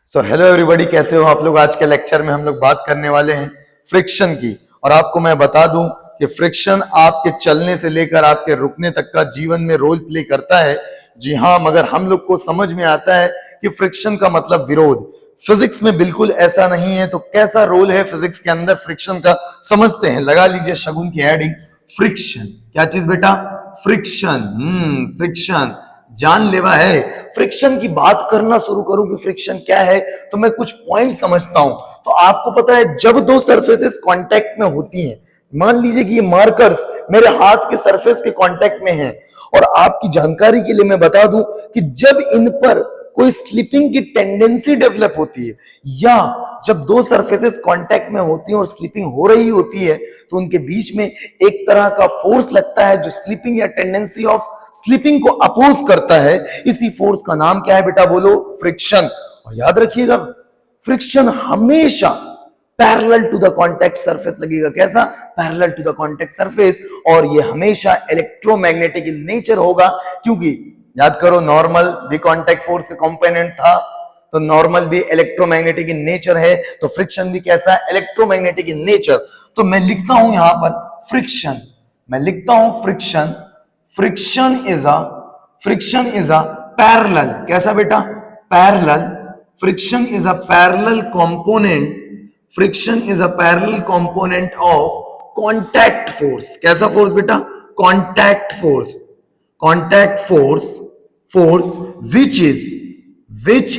So hello everybody, कैसे हो आप लोग। आज के लेक्चर में हम लोग बात करने वाले हैं फ्रिक्शन की। और आपको मैं बता दूं कि फ्रिक्शन आपके चलने से लेकर आपके रुकने तक का जीवन में रोल प्ले करता है। जी हाँ, मगर हम लोग को समझ में आता है कि फ्रिक्शन का मतलब विरोध। फिजिक्स में बिल्कुल ऐसा नहीं है। तो कैसा रोल है फिजिक्स के अंदर फ्रिक्शन का, समझते हैं। लगा लीजिए शगुन की हेडिंग, फ्रिक्शन। क्या चीज बेटा? फ्रिक्शन। फ्रिक्शन जानलेवा है। फ्रिक्शन की बात करना शुरू करूं कि फ्रिक्शन क्या है, तो मैं कुछ पॉइंट समझता हूं। तो आपको पता है, जब दो सरफेसेस कांटेक्ट में होती हैं, मान लीजिए कि ये मार्कर्स मेरे हाथ के सरफेस के कांटेक्ट में हैं, और आपकी जानकारी के लिए मैं बता दूं कि जब इन पर कोई स्लिपिंग की टेंडेंसी डेवलप होती है, या जब दो सरफेसेस कांटेक्ट में होती हैं और स्लिपिंग हो रही होती है, तो उनके बीच में एक तरह का फोर्स लगता है जो स्लिपिंग या टेंडेंसी ऑफ स्लिपिंग को अपोज करता है। इसी फोर्स का नाम क्या है बेटा? बोलो, फ्रिक्शन। और याद रखिएगा, फ्रिक्शन हमेशा parallel to the contact surface लगेगा। कैसा? Parallel to the contact surface. और ये हमेशा इलेक्ट्रोमैग्नेटिक इन नेचर होगा, क्योंकि याद करो, नॉर्मल भी कांटेक्ट फोर्स का कंपोनेंट था, तो नॉर्मल भी इलेक्ट्रोमैग्नेटिक इन नेचर है, तो फ्रिक्शन भी कैसा है? Electromagnetic in nature. तो मैं लिखता हूं यहां पर फ्रिक्शन, मैं लिखता हूं friction. Friction is a parallel. कैसा बेटा? Parallel. Friction is a parallel component. Friction is a parallel component of contact force. कैसा फोर्स बेटा? Contact force. Contact force which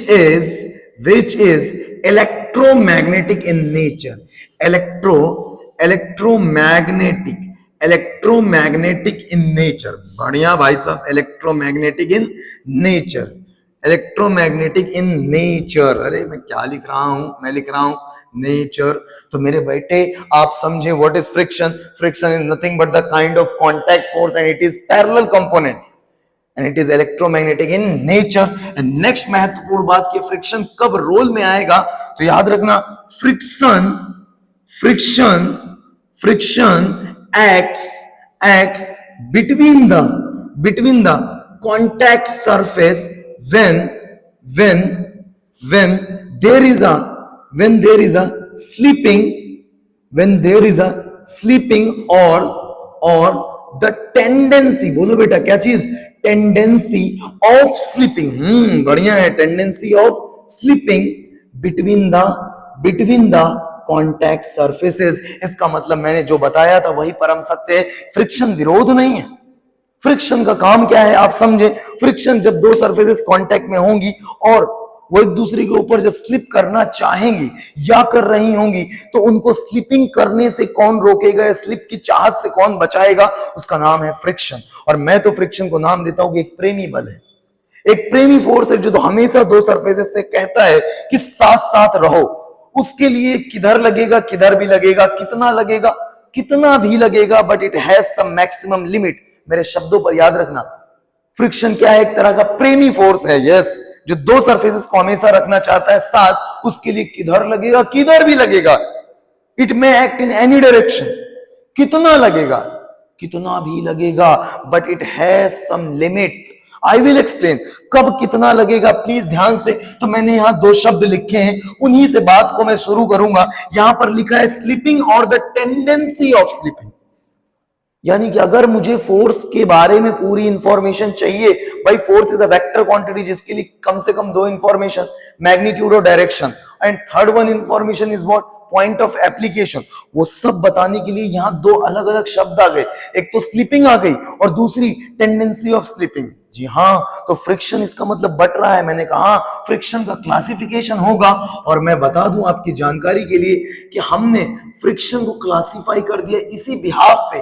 is electromagnetic in nature. Electromagnetic in nature. बढ़िया भाई साहब, electromagnetic in nature. Electromagnetic in nature. अरे मैं क्या लिख रहा हूं? मैं लिख रहा हूं नेचर। तो मेरे बेटे आप समझे what is friction. Friction is nothing but the kind of contact force and it is parallel component and it is electromagnetic in nature. and next महत्वपूर्ण बात की, फ्रिक्शन कब रोल में आएगा, तो याद रखना, friction acts between the contact surface when there is a slipping or the tendency। बोलो बेटा, क्या चीज? Tendency of slipping. बढ़िया है, tendency of slipping between the contact surfaces. इसका मतलब मैंने जो बताया था वही परम सत्य है। फ्रिक्शन विरोध नहीं है। फ्रिक्शन का काम क्या है, आप समझे। फ्रिक्शन जब दो सरफेसेस कांटेक्ट में होंगी और वो एक दूसरे के ऊपर जब स्लिप करना चाहेंगी या कर रही होंगी, तो उनको स्लिपिंग करने से कौन रोकेगा, या स्लिप की चाहत से कौन बचाएगा, उसका नाम है फ्रिक्शन। और मैं तो फ्रिक्शन को नाम देता हूं कि एक प्रेमी बल है, एक प्रेमी फोर्स है, जो तो हमेशा दो सरफेसेस से कहता है कि साथ साथ रहो। उसके लिए किधर लगेगा, किधर भी लगेगा, कितना लगेगा, कितना भी लगेगा, but it has some maximum limit. मेरे शब्दों पर याद रखना, फ्रिक्शन क्या है? एक तरह का प्रेमी फोर्स है। यस, जो दो सरफेसेस को हमेशा रखना चाहता है साथ, उसके लिए किधर लगेगा, किधर भी लगेगा। It may act in any direction. कितना लगेगा, कितना भी लगेगा, but it has some limit. I will explain कब कितना लगेगा, प्लीज ध्यान से। तो मैंने यहां दो शब्द लिखे हैं, उन्हीं से बात को मैं शुरू करूंगा। यहां पर लिखा है स्लिपिंग और द टेंडेंसी ऑफ स्लिपिंग। यानी कि अगर मुझे फोर्स के बारे में पूरी इंफॉर्मेशन चाहिए, भाई force is a vector quantity जिसके लिए कम से कम दो इंफॉर्मेशन, मैग्नीट्यूड और direction, and third one information is what? Point of application. वो सब बताने के लिए यहां दो अलग अलग शब्द आ गए। एक तो स्लिपिंग आ गई और दूसरी टेंडेंसी ऑफ स्लिपिंग। जी हाँ, तो फ्रिक्शन इसका मतलब बट रहा है। मैंने कहा फ्रिक्शन का क्लासिफिकेशन होगा, और मैं बता दूं आपकी जानकारी के लिए कि हमने फ्रिक्शन को क्लासिफाई कर दिया इसी बिहाफ पे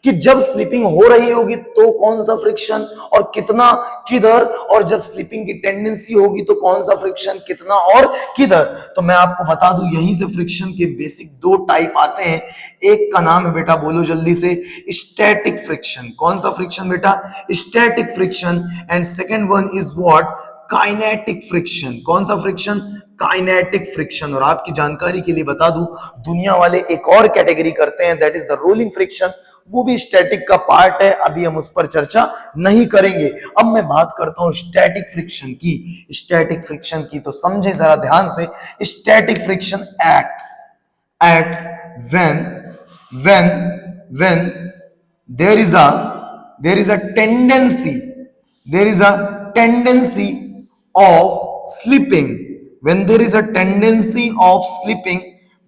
कि जब स्लिपिंग हो रही होगी तो कौन सा फ्रिक्शन और कितना, किधर, और जब स्लिपिंग की टेंडेंसी होगी तो कौन सा फ्रिक्शन, कितना और किधर। तो मैं आपको बता दूं, यहीं से फ्रिक्शन के बेसिक दो टाइप आते हैं। एक का नाम है बेटा, बोलो जल्दी से, स्टैटिक फ्रिक्शन। कौन सा फ्रिक्शन बेटा? Static friction. And second one is what? Kinetic friction. कौन सा फ्रिक्शन? Kinetic friction. और आपकी जानकारी के लिए बता दूं, दुनिया वाले एक और कैटेगरी करते हैं, that is the rolling friction. वो भी स्टैटिक का पार्ट है, अभी हम उस पर चर्चा नहीं करेंगे। अब मैं बात करता हूं स्टैटिक फ्रिक्शन की। स्टैटिक फ्रिक्शन की तो समझे जरा ध्यान से। Static friction acts when there is a tendency of slipping, when there is a tendency of slipping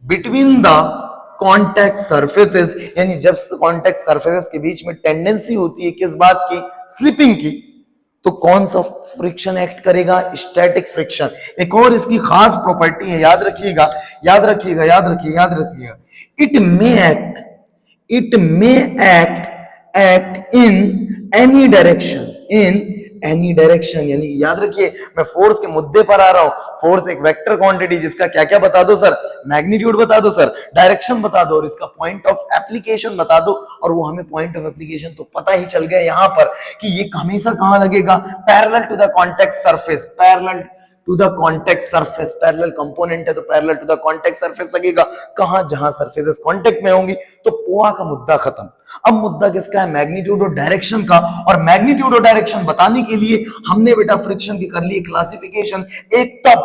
between the contact surfaces, यानी जब कॉन्टैक्ट सरफेसेस के बीच में टेंडेंसी होती है किस बात की, स्लिपिंग की, तो कौन सा फ्रिक्शन एक्ट करेगा, स्टैटिक फ्रिक्शन। एक और इसकी खास प्रॉपर्टी है, याद रखिएगा, it may act in any direction, यानी याद रखिए मैं फोर्स के मुद्दे पर आ रहा हूं। फोर्स एक वेक्टर क्वांटिटी जिसका क्या क्या बता दो सर, मैग्नीट्यूड बता दो सर, डायरेक्शन बता दो और इसका पॉइंट ऑफ एप्लीकेशन बता दो। और वो हमें पॉइंट ऑफ एप्लीकेशन तो पता ही चल गया यहां पर कि ये हमेशा कहां लगेगा, parallel to the contact surface, parallel component है तो parallel to the contact surface लगेगा। कहां, जहां सरफेसेस कॉन्टैक्ट में होंगी। तो पोआ का मुद्दा खत्म। अब मुद्दा किसका है, मैग्नीट्यूड और डायरेक्शन का। और मैग्नीट्यूड और डायरेक्शन बताने के लिए हमने बेटा फ्रिक्शन की कर ली क्लासिफिकेशन। एक तब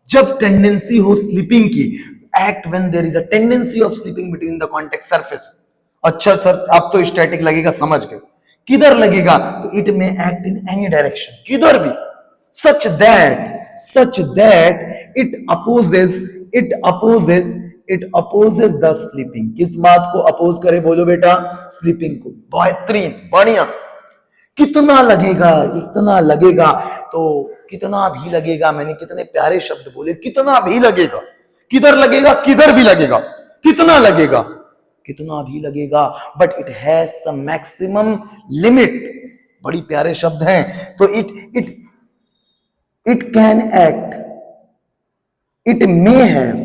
जब टेंडेंसी हो स्लिपिंग की, act when there is a tendency of slipping between the contact surface. अच्छा सर अब तो स्टैटिक लगेगा, समझ गए। किधर लगेगा, तो इट में एक्ट इन एनी डायरेक्शन, किधर भी, such that it opposes the sleeping। किस बात को अपोज करे, बोलो बेटा, स्लीपिंग को। बेहतरीन, बढ़िया। कितना लगेगा, इतना लगेगा, तो कितना भी लगेगा, मैंने कितने प्यारे शब्द बोले, कितना भी लगेगा। किधर लगेगा, किधर भी लगेगा। कितना लगेगा, कितना भी लगेगा, but it has some maximum limit. बड़ी प्यारे शब्द हैं। तो it can act, it may have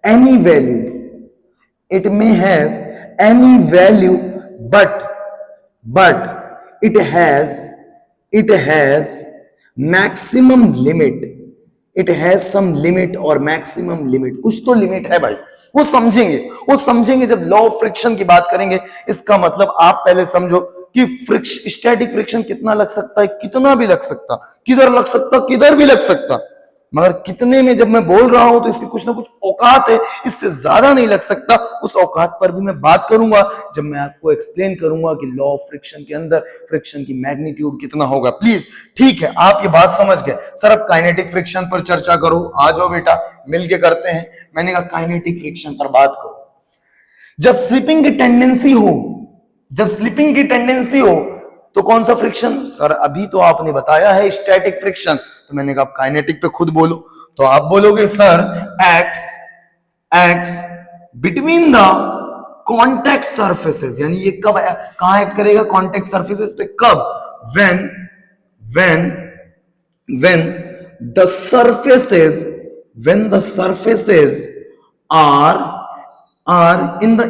any value, but it has maximum limit, it has some limit और maximum limit, कुछ तो लिमिट है भाई, वो समझेंगे जब लॉ ऑफ फ्रिक्शन की बात करेंगे। इसका मतलब आप पहले समझो कि स्टैटिक फ्रिक्शन कितना लग सकता है, कितना भी लग सकता, किधर लग सकता, किधर भी लग सकता। मगर कितने में जब मैं बोल रहा हूं तो इसकी कुछ ना कुछ औकात है, इससे ज्यादा नहीं लग सकता। उस औकात पर भी मैं बात करूंगा जब मैं आपको एक्सप्लेन करूंगा कि लॉ ऑफ फ्रिक्शन के अंदर फ्रिक्शन की मैग्नीट्यूड कितना होगा। प्लीज, ठीक है, आप ये बात समझ गए। सर अब काइनेटिक फ्रिक्शन पर चर्चा करो, आ जाओ बेटा, मिलके करते हैं। मैंने कहा काइनेटिक फ्रिक्शन पर बात करो। जब स्लिपिंग की टेंडेंसी हो तो कौन सा फ्रिक्शन, सर अभी तो आपने बताया है स्टैटिक फ्रिक्शन, तो मैंने कहा काइनेटिक पे खुद बोलो। तो आप बोलोगे sir acts between the contact surfaces, यानी ये कब कहां एक्ट करेगा, कॉन्टैक्ट सरफेसेस पे। कब, when the surfaces are in the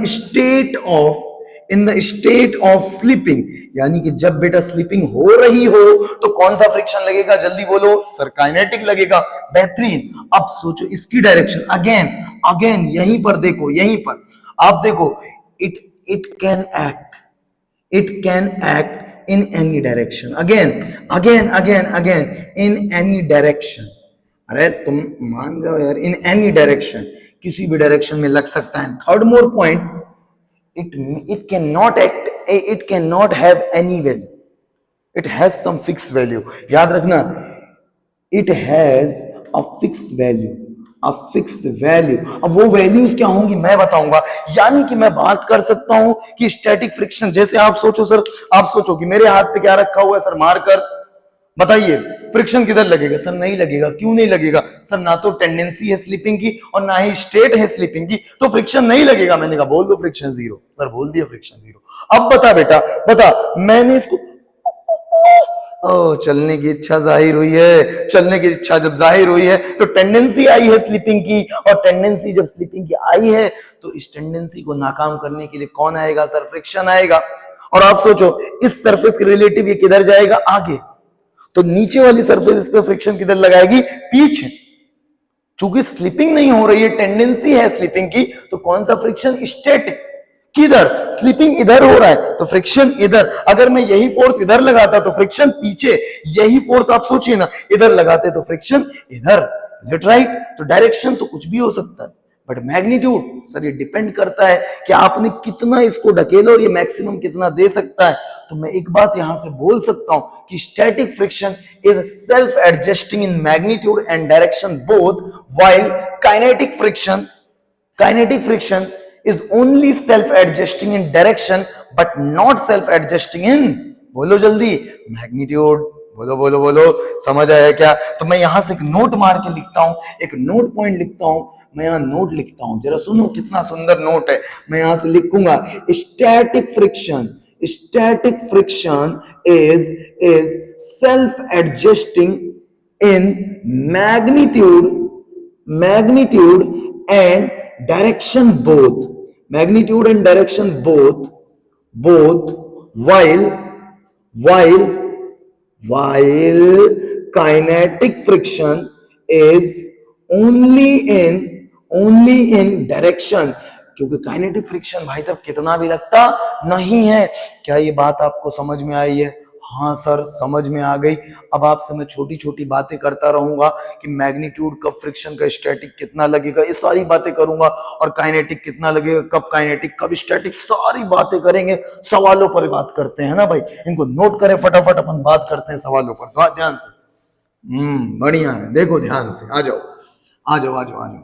state of sleeping, यानी कि जब बेटा स्लीपिंग हो रही हो तो कौन सा फ्रिक्शन लगेगा, जल्दी बोलो सर, काइनेटिक लगेगा। बेहतरीन। अब सोचो इसकी डायरेक्शन, अगेन यहीं पर देखो, यहीं पर आप देखो, it can act in any direction, again in any direction. अरे तुम मान जाओ यार, इन एनी डायरेक्शन, किसी भी डायरेक्शन में लग सकता है। Third more point, it cannot have any value, it has some fixed value। याद रखना, it has a fixed value। अब वो वैल्यूज क्या होंगी मैं बताऊंगा। यानी कि मैं बात कर सकता हूं कि स्टैटिक फ्रिक्शन, जैसे आप सोचो सर, आप सोचो कि मेरे हाथ पे क्या रखा हुआ है सर, मार्कर, बताइए फ्रिक्शन किधर लगेगा, सर नहीं लगेगा। क्यों नहीं लगेगा, सर ना तो टेंडेंसी है स्लीपिंग की और ना ही स्टेट है स्लीपिंग की, तो फ्रिक्शन नहीं लगेगा। मैंने कहा बोल दो फ्रिक्शन जीरो, सर बोल दिया फ्रिक्शन जीरो। अब बता बेटा, बता, मैंने इसको चलने की इच्छा जाहिर हुई है। चलने की इच्छा जब जाहिर हुई है तो टेंडेंसी आई है स्लीपिंग की, और टेंडेंसी जब स्लीपिंग की आई है तो इस टेंडेंसी को नाकाम करने के लिए कौन आएगा सर, फ्रिक्शन आएगा। और आप सोचो इस सरफेस के रिलेटिव ये किधर जाएगा, आगे, तो नीचे वाली सरफेस इस पे फ्रिक्शन किधर लगाएगी, पीछे। चूंकि स्लिपिंग नहीं हो रही है, टेंडेंसी है स्लिपिंग की, तो कौन सा फ्रिक्शन? स्टैटिक। किधर? स्लिपिंग इधर हो रहा है तो फ्रिक्शन इधर। अगर मैं यही फोर्स इधर लगाता तो फ्रिक्शन पीछे, यही फोर्स आप सोचिए ना इधर लगाते तो फ्रिक्शन इधर। Is it right? तो डायरेक्शन तो कुछ भी हो सकता है, बट मैग्नीट्यूड सर ये डिपेंड करता है कि आपने कितना इसको ढकेला और ये मैक्सिमम कितना दे सकता है। तो मैं एक बात यहां से बोल सकता हूं कि static friction is self adjusting in magnitude and direction both, while kinetic friction is only self adjusting in direction but not self adjusting in, बोलो जल्दी, मैग्नीट्यूड। बोलो बोलो बोलो, समझ आया क्या? तो मैं यहां से एक नोट मार के लिखता हूं, एक नोट पॉइंट लिखता हूं। मैं यहां नोट लिखता हूं, जरा सुनो कितना सुंदर नोट है। मैं यहां से लिखूंगा static friction is self adjusting in magnitude and direction both, while kinetic friction is only in direction, क्योंकि काइनेटिक फ्रिक्शन भाई साहब कितना भी लगता नहीं है। क्या ये बात आपको समझ में आई है? हाँ सर समझ में आ गई। अब आपसे मैं छोटी छोटी बातें करता रहूंगा कि मैग्नीट्यूड कब फ्रिक्शन का स्टैटिक कितना लगेगा, ये सारी बातें करूंगा, और काइनेटिक कितना लगेगा, कब काइनेटिक कब स्टैटिक, सारी बातें करेंगे। सवालों पर बात करते हैं ना भाई, इनको नोट करें फटाफट, अपन बात करते हैं सवालों पर। तो ध्यान से, बढ़िया है, देखो ध्यान से, आ जाओ आ जाओ आ जाओ आ जाओ।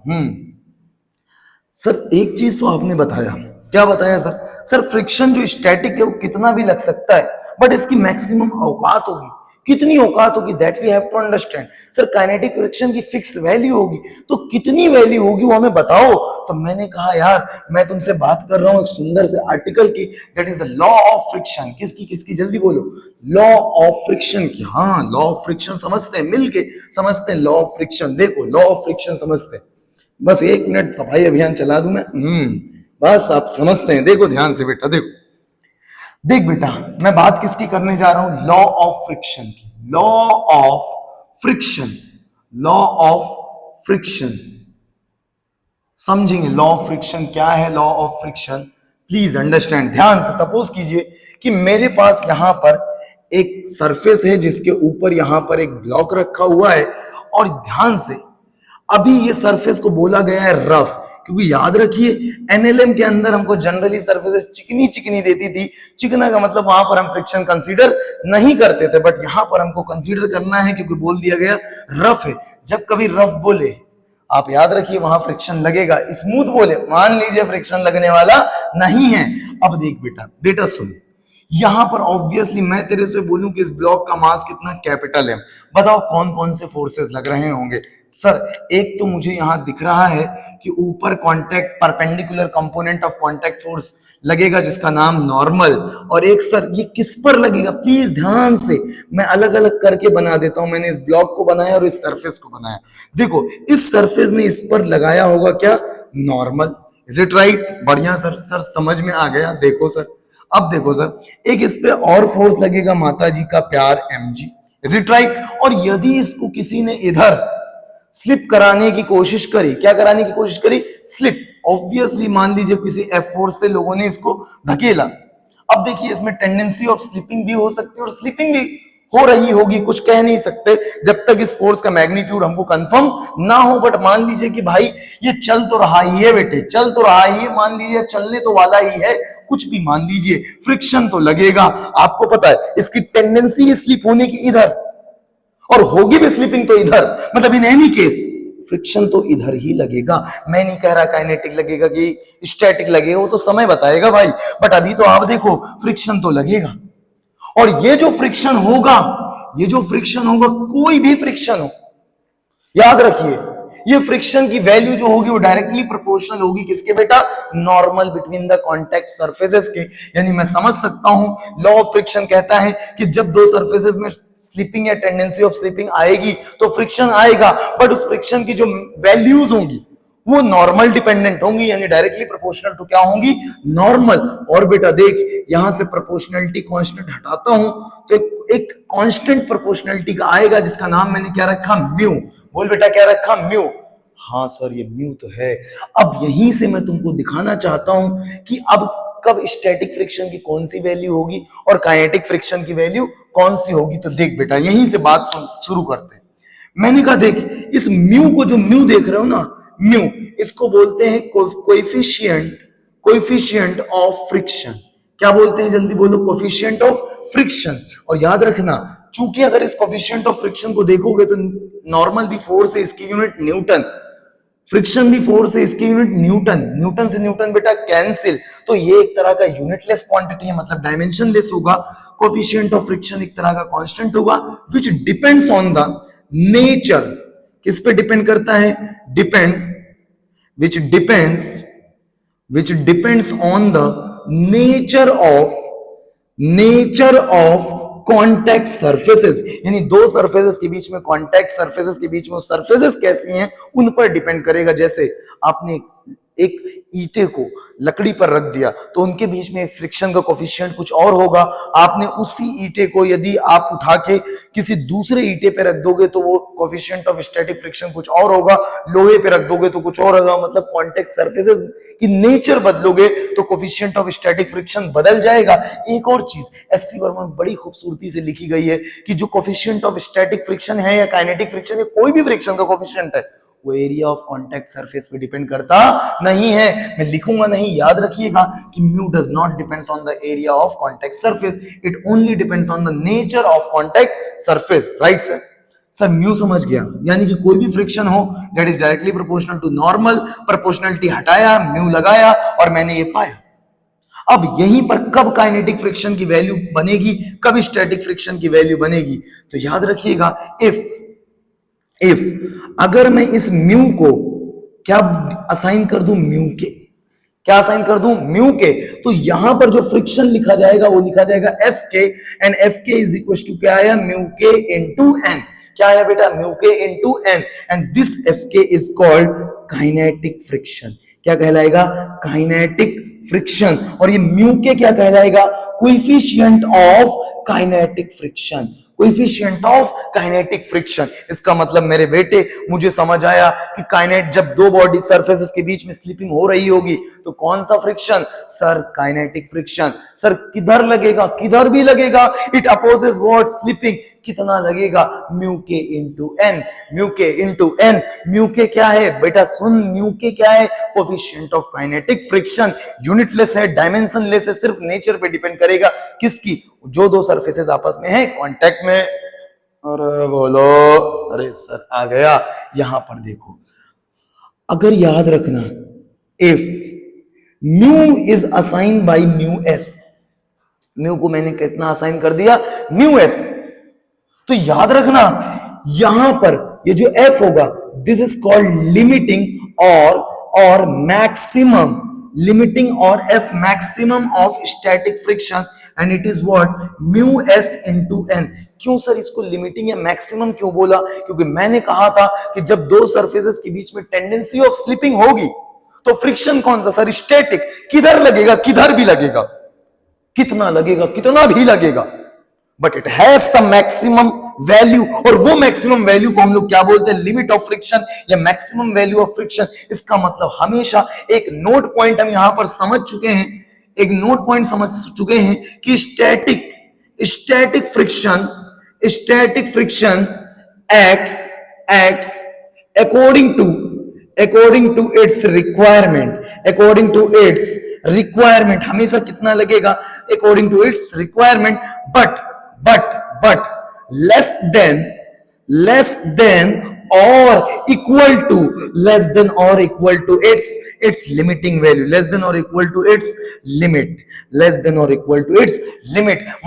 सर एक चीज तो आपने बताया, क्या बताया सर? सर फ्रिक्शन जो स्टैटिक है वो कितना भी लग सकता है, बट इसकी मैक्सिमम औकात होगी। कितनी औकात होगी? That we have to understand. Sir kinetic friction की फिक्स वैल्यू होगी, तो कितनी वैल्यू होगी वो हमें बताओ। तो मैंने कहा यार मैं तुमसे बात कर रहा हूं एक सुंदर से आर्टिकल की, that is the law of friction. किसकी जल्दी बोलो, लॉ ऑफ फ्रिक्शन की। हाँ लॉ ऑफ फ्रिक्शन समझते हैं, मिलके समझते हैं लॉ ऑफ फ्रिक्शन। देखो लॉ ऑफ फ्रिक्शन समझते हैं, बस 1 मिनट सफाई अभियान चला दूं मैं। बस आप समझते हैं, देखो ध्यान से बेटा, देख बेटा, मैं बात किसकी करने जा रहा हूं? लॉ ऑफ फ्रिक्शन की। लॉ ऑफ फ्रिक्शन समझेंगे। लॉ ऑफ फ्रिक्शन क्या है? Law of friction please understand ध्यान से। सपोज कीजिए कि मेरे पास यहां पर एक सरफेस है जिसके ऊपर यहां पर एक ब्लॉक रखा हुआ है, और ध्यान से अभी ये सरफेस को बोला गया है रफ, क्योंकि याद रखिए एनएलएम के अंदर हमको जनरली सरफेसेस चिकनी देती थी। चिकना का मतलब वहां पर हम फ्रिक्शन कंसीडर नहीं करते थे, बट यहां पर हमको कंसीडर करना है क्योंकि बोल दिया गया रफ है। जब कभी रफ बोले आप याद रखिए वहां फ्रिक्शन लगेगा। स्मूथ बोले मान लीजिए फ्रिक्शन लगने वाला नहीं है। अब देख बेटा सुन, यहां पर ऑब्वियसली मैं तेरे से बोलूं कि इस ब्लॉक का मास कितना कैपिटल है, बताओ कौन कौन से फोर्सेस लग रहे होंगे? सर एक तो मुझे यहां दिख रहा है कि ऊपर contact perpendicular component of contact force लगेगा जिसका नाम नॉर्मल, और एक सर ये किस पर लगेगा? प्लीज ध्यान से, मैं अलग अलग करके बना देता हूं। मैंने इस ब्लॉक को बनाया और इस सरफेस को बनाया। देखो इस सरफेस ने इस पर लगाया होगा क्या? नॉर्मल। Is it right? बढ़िया सर समझ में आ गया। देखो सर, अब देखो सर एक इस पे और फोर्स लगेगा, माता जी का प्यार mg। Is it right? और यदि इसको किसी ने इधर स्लिप कराने की कोशिश करी, क्या कराने की कोशिश करी? स्लिप। ऑब्वियसली मान लीजिए किसी एफ फोर्स से लोगों ने इसको धकेला। अब देखिए इसमें टेंडेंसी ऑफ स्लिपिंग भी हो सकती है और स्लिपिंग भी हो रही होगी, कुछ कह नहीं सकते जब तक इस फोर्स का मैग्नीट्यूड हमको कंफर्म ना हो। बट मान लीजिए कि भाई ये चल तो रहा ही है बेटे, चल तो रहा ही है, मान लीजिए चलने तो वाला ही है, कुछ भी मान लीजिए, फ्रिक्शन तो लगेगा। आपको पता है इसकी टेंडेंसी भी स्लिप होने की इधर, और होगी भी स्लिपिंग तो इधर, मतलब इन एनी केस फ्रिक्शन तो इधर ही लगेगा। मैं नहीं कह रहा काइनेटिक लगेगा कि स्टैटिक लगेगा, वो तो समय बताएगा भाई, बट अभी तो आप देखो फ्रिक्शन तो लगेगा। और ये जो फ्रिक्शन होगा कोई भी फ्रिक्शन हो, याद रखिए ये फ्रिक्शन की वैल्यू जो होगी वो डायरेक्टली प्रोपोर्शनल होगी किसके बेटा? Normal between the contact surfaces के। यानी मैं समझ सकता हूं लॉ ऑफ फ्रिक्शन कहता है कि जब दो सरफेसेस में स्लिपिंग या टेंडेंसी ऑफ स्लिपिंग आएगी तो फ्रिक्शन आएगा, बट उस फ्रिक्शन की जो वैल्यूज होंगी वो नॉर्मल डिपेंडेंट होंगी, यानी डायरेक्टली प्रोपोर्शनल टू क्या होंगी? नॉर्मल। और बेटा देख यहां से प्रोपोर्शनलिटी कांस्टेंट हटाता हूं तो एक कांस्टेंट प्रोपोर्शनलिटी का आएगा जिसका नाम मैंने क्या रखा? म्यू। बोल बेटा क्या रखा? म्यू। हाँ सर ये म्यू तो है। अब यहीं से मैं तुमको दिखाना चाहता हूं कि अब कब स्टैटिक फ्रिक्शन की कौन सी वैल्यू होगी और काइनेटिक फ्रिक्शन की वैल्यू कौन सी होगी। तो देख बेटा यहीं से बात शुरू करते हैं। मैंने कहा देख इस म्यू को, जो म्यू देख रहे हो ना, म्यू, इसको बोलते हैं कोएफिशिएंट ऑफ फ्रिक्शन। क्या बोलते हैं जल्दी बोलो? Coefficient of friction. और याद रखना, चूंकि अगर इस कोएफिशिएंट ऑफ फ्रिक्शन को देखोगे तो नॉर्मल भी फोर्स है, इसकी यूनिट न्यूटन, फ्रिक्शन भी फोर्स है, इसकी यूनिट न्यूटन, न्यूटन से न्यूटन बेटा कैंसिल, तो ये एक तरह का यूनिटलेस क्वांटिटी है, मतलब डायमेंशनलेस होगा। कोएफिशिएंट ऑफ फ्रिक्शन एक तरह का कांस्टेंट होगा which depends on the nature. किस पे डिपेंड करता है? which depends on the nature of contact surfaces, यानी दो सरफेसेस के बीच में, कॉन्टैक्ट सरफेसेस के बीच में सरफेसेस कैसी हैं उन पर डिपेंड करेगा। जैसे आपने एक ईंटे को लकड़ी पर रख दिया तो उनके बीच में फ्रिक्शन का कोफिशिएंट कुछ और होगा। आपने उसी ईंटे को यदि आप उठा के किसी दूसरे ईंटे पे रख दोगे तो वो कोफिशिएंट ऑफ स्टैटिक फ्रिक्शन कुछ और होगा, लोहे पे रख दोगे तो कुछ और होगा। मतलब कॉन्टैक्ट सरफेसेस की नेचर बदलोगे तो कोफिशिएंट ऑफ स्टैटिक फ्रिक्शन बदल जाएगा। एक और चीज एससी वर्मा में बड़ी खूबसूरती से लिखी गई है कि जो कोफिशिएंट ऑफ स्टैटिक फ्रिक्शन है या काइनेटिक फ्रिक्शन है, कोई भी फ्रिक्शन का कोफिशिएंट है, वो एरिया ऑफ कांटेक्ट सरफेस पे डिपेंड करता नहीं है। मैं लिखूंगा नहीं, याद रखिएगा कि mu does not depends on the area of contact surface, it only depends on the nature of contact surface. Right sir? Sir mu समझ गया, यानी कि कोई भी फ्रिक्शन हो that is directly proportional to normal, proportionality हटाया, mu लगाया और मैंने ये पाया। अब यहीं पर कब काइनेटिक फ्रिक्शन की वैल्यू बनेगी, कब स्टैटिक फ्रिक्शन की वैल्यू बनेगी, तो याद रखिएगा इफ अगर मैं इस म्यू को क्या असाइन कर दूं, म्यू के, क्या असाइन कर दूं? म्यू के, तो यहां पर जो फ्रिक्शन लिखा जाएगा वो लिखा जाएगा एफ के, and F K is equal to क्या आया? Mu K into N. क्या आया बेटा? Mu K into N, and this F K is called kinetic friction. क्या कहलाएगा? Kinetic friction. और ये म्यू के क्या कहलाएगा? Coefficient of kinetic friction, coefficient of kinetic friction. इसका मतलब मेरे बेटे मुझे समझ आया कि काइनेट, जब दो बॉडी सरफेसेस के बीच में स्लिपिंग हो रही होगी तो कौन सा friction? Sir kinetic friction. Sir किधर लगेगा? किधर भी लगेगा, इट अपोजेस व्हाट? स्लिपिंग। कितना लगेगा? Mu K into N, mu K into N. Mu K क्या है बेटा? सुन, म्यू के क्या है? Coefficient of kinetic friction. Unitless है, डायमेंशनलेस है, सिर्फ नेचर पे डिपेंड करेगा। किसकी? जो दो सरफेसेस आपस में है कांटेक्ट में। अरे बोलो, अरे सर आ गया। यहां पर देखो, अगर याद रखना, if mu is assign by mu S, mu को मैंने कितना असाइन कर दिया? Mu S. तो याद रखना यहां पर ये जो एफ होगा, दिस इज कॉल्ड लिमिटिंग और मैक्सिमम, लिमिटिंग और F maximum of static friction, and it is what? Mu S into N. क्यों सर इसको लिमिटिंग या मैक्सिमम क्यों बोला? क्योंकि मैंने कहा था कि जब दो सरफेसेस के बीच में टेंडेंसी ऑफ स्लिपिंग होगी तो फ्रिक्शन कौन सा? Sir static. किधर लगेगा? किधर भी लगेगा। कितना लगेगा? कितना भी लगेगा, but it has some maximum value, और वो मैक्सिमम वैल्यू को हम लोग क्या बोलते हैं? लिमिट ऑफ फ्रिक्शन या मैक्सिमम वैल्यू ऑफ फ्रिक्शन। इसका मतलब हमेशा एक नोट पॉइंट हम यहां पर समझ चुके हैं, एक नोट पॉइंट समझ चुके हैं कि static friction acts according to its requirement, हमेशा कितना लगेगा? according to its requirement, but less than or equal to its limiting value, less than or equal to its limit।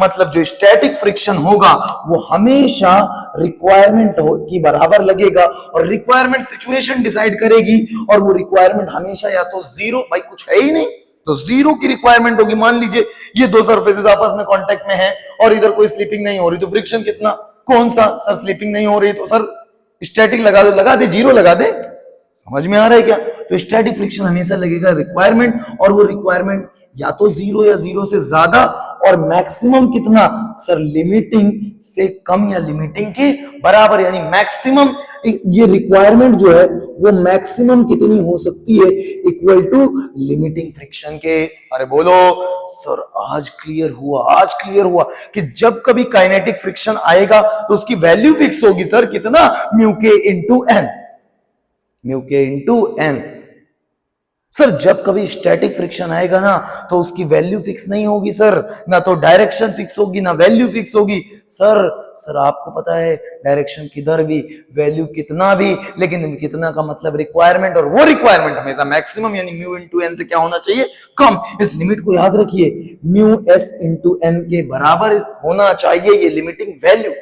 मतलब जो स्टैटिक फ्रिक्शन होगा वो हमेशा रिक्वायरमेंट की बराबर लगेगा, और रिक्वायरमेंट सिचुएशन डिसाइड करेगी, और वो रिक्वायरमेंट हमेशा या तो जीरो, भाई कुछ है ही नहीं तो जीरो की रिक्वायरमेंट होगी। मान लीजिए ये दो सरफेसेस आपस में कांटेक्ट में है और इधर कोई स्लिपिंग नहीं हो रही, तो फ्रिक्शन कितना? कौन सा? सर स्लिपिंग नहीं हो रही तो सर स्टैटिक लगा दे, जीरो लगा दे। समझ में आ रहा है क्या? तो स्टैटिक फ्रिक्शन हमेशा लगेगा रिक्वायरमेंट, और वो रिक्वायरमेंट या तो जीरो या जीरो से ज्यादा, और मैक्सिमम कितना सर, लिमिटिंग से कम या लिमिटिंग के बराबर, यानी मैक्सिमम ये रिक्वायरमेंट जो है वो मैक्सिमम कितनी हो सकती है, इक्वल टू लिमिटिंग फ्रिक्शन के। अरे बोलो सर, आज क्लियर हुआ, आज क्लियर हुआ कि जब कभी काइनेटिक फ्रिक्शन आएगा तो उसकी वैल्यू फिक्स होगी सर, कितना, mu K into N, mu K into N. Sir जब कभी स्टैटिक फ्रिक्शन आएगा ना तो उसकी वैल्यू फिक्स नहीं होगी सर, ना तो डायरेक्शन फिक्स होगी ना वैल्यू फिक्स होगी सर आपको पता है डायरेक्शन किधर भी, वैल्यू कितना भी, लेकिन कितना का मतलब रिक्वायरमेंट, और वो रिक्वायरमेंट हमेशा मैक्सिमम यानी म्यू इंटू एन से क्या होना चाहिए, कम। इस लिमिट को याद रखिए, म्यू एस इंटू एन के बराबर होना चाहिए ये लिमिटिंग वैल्यू।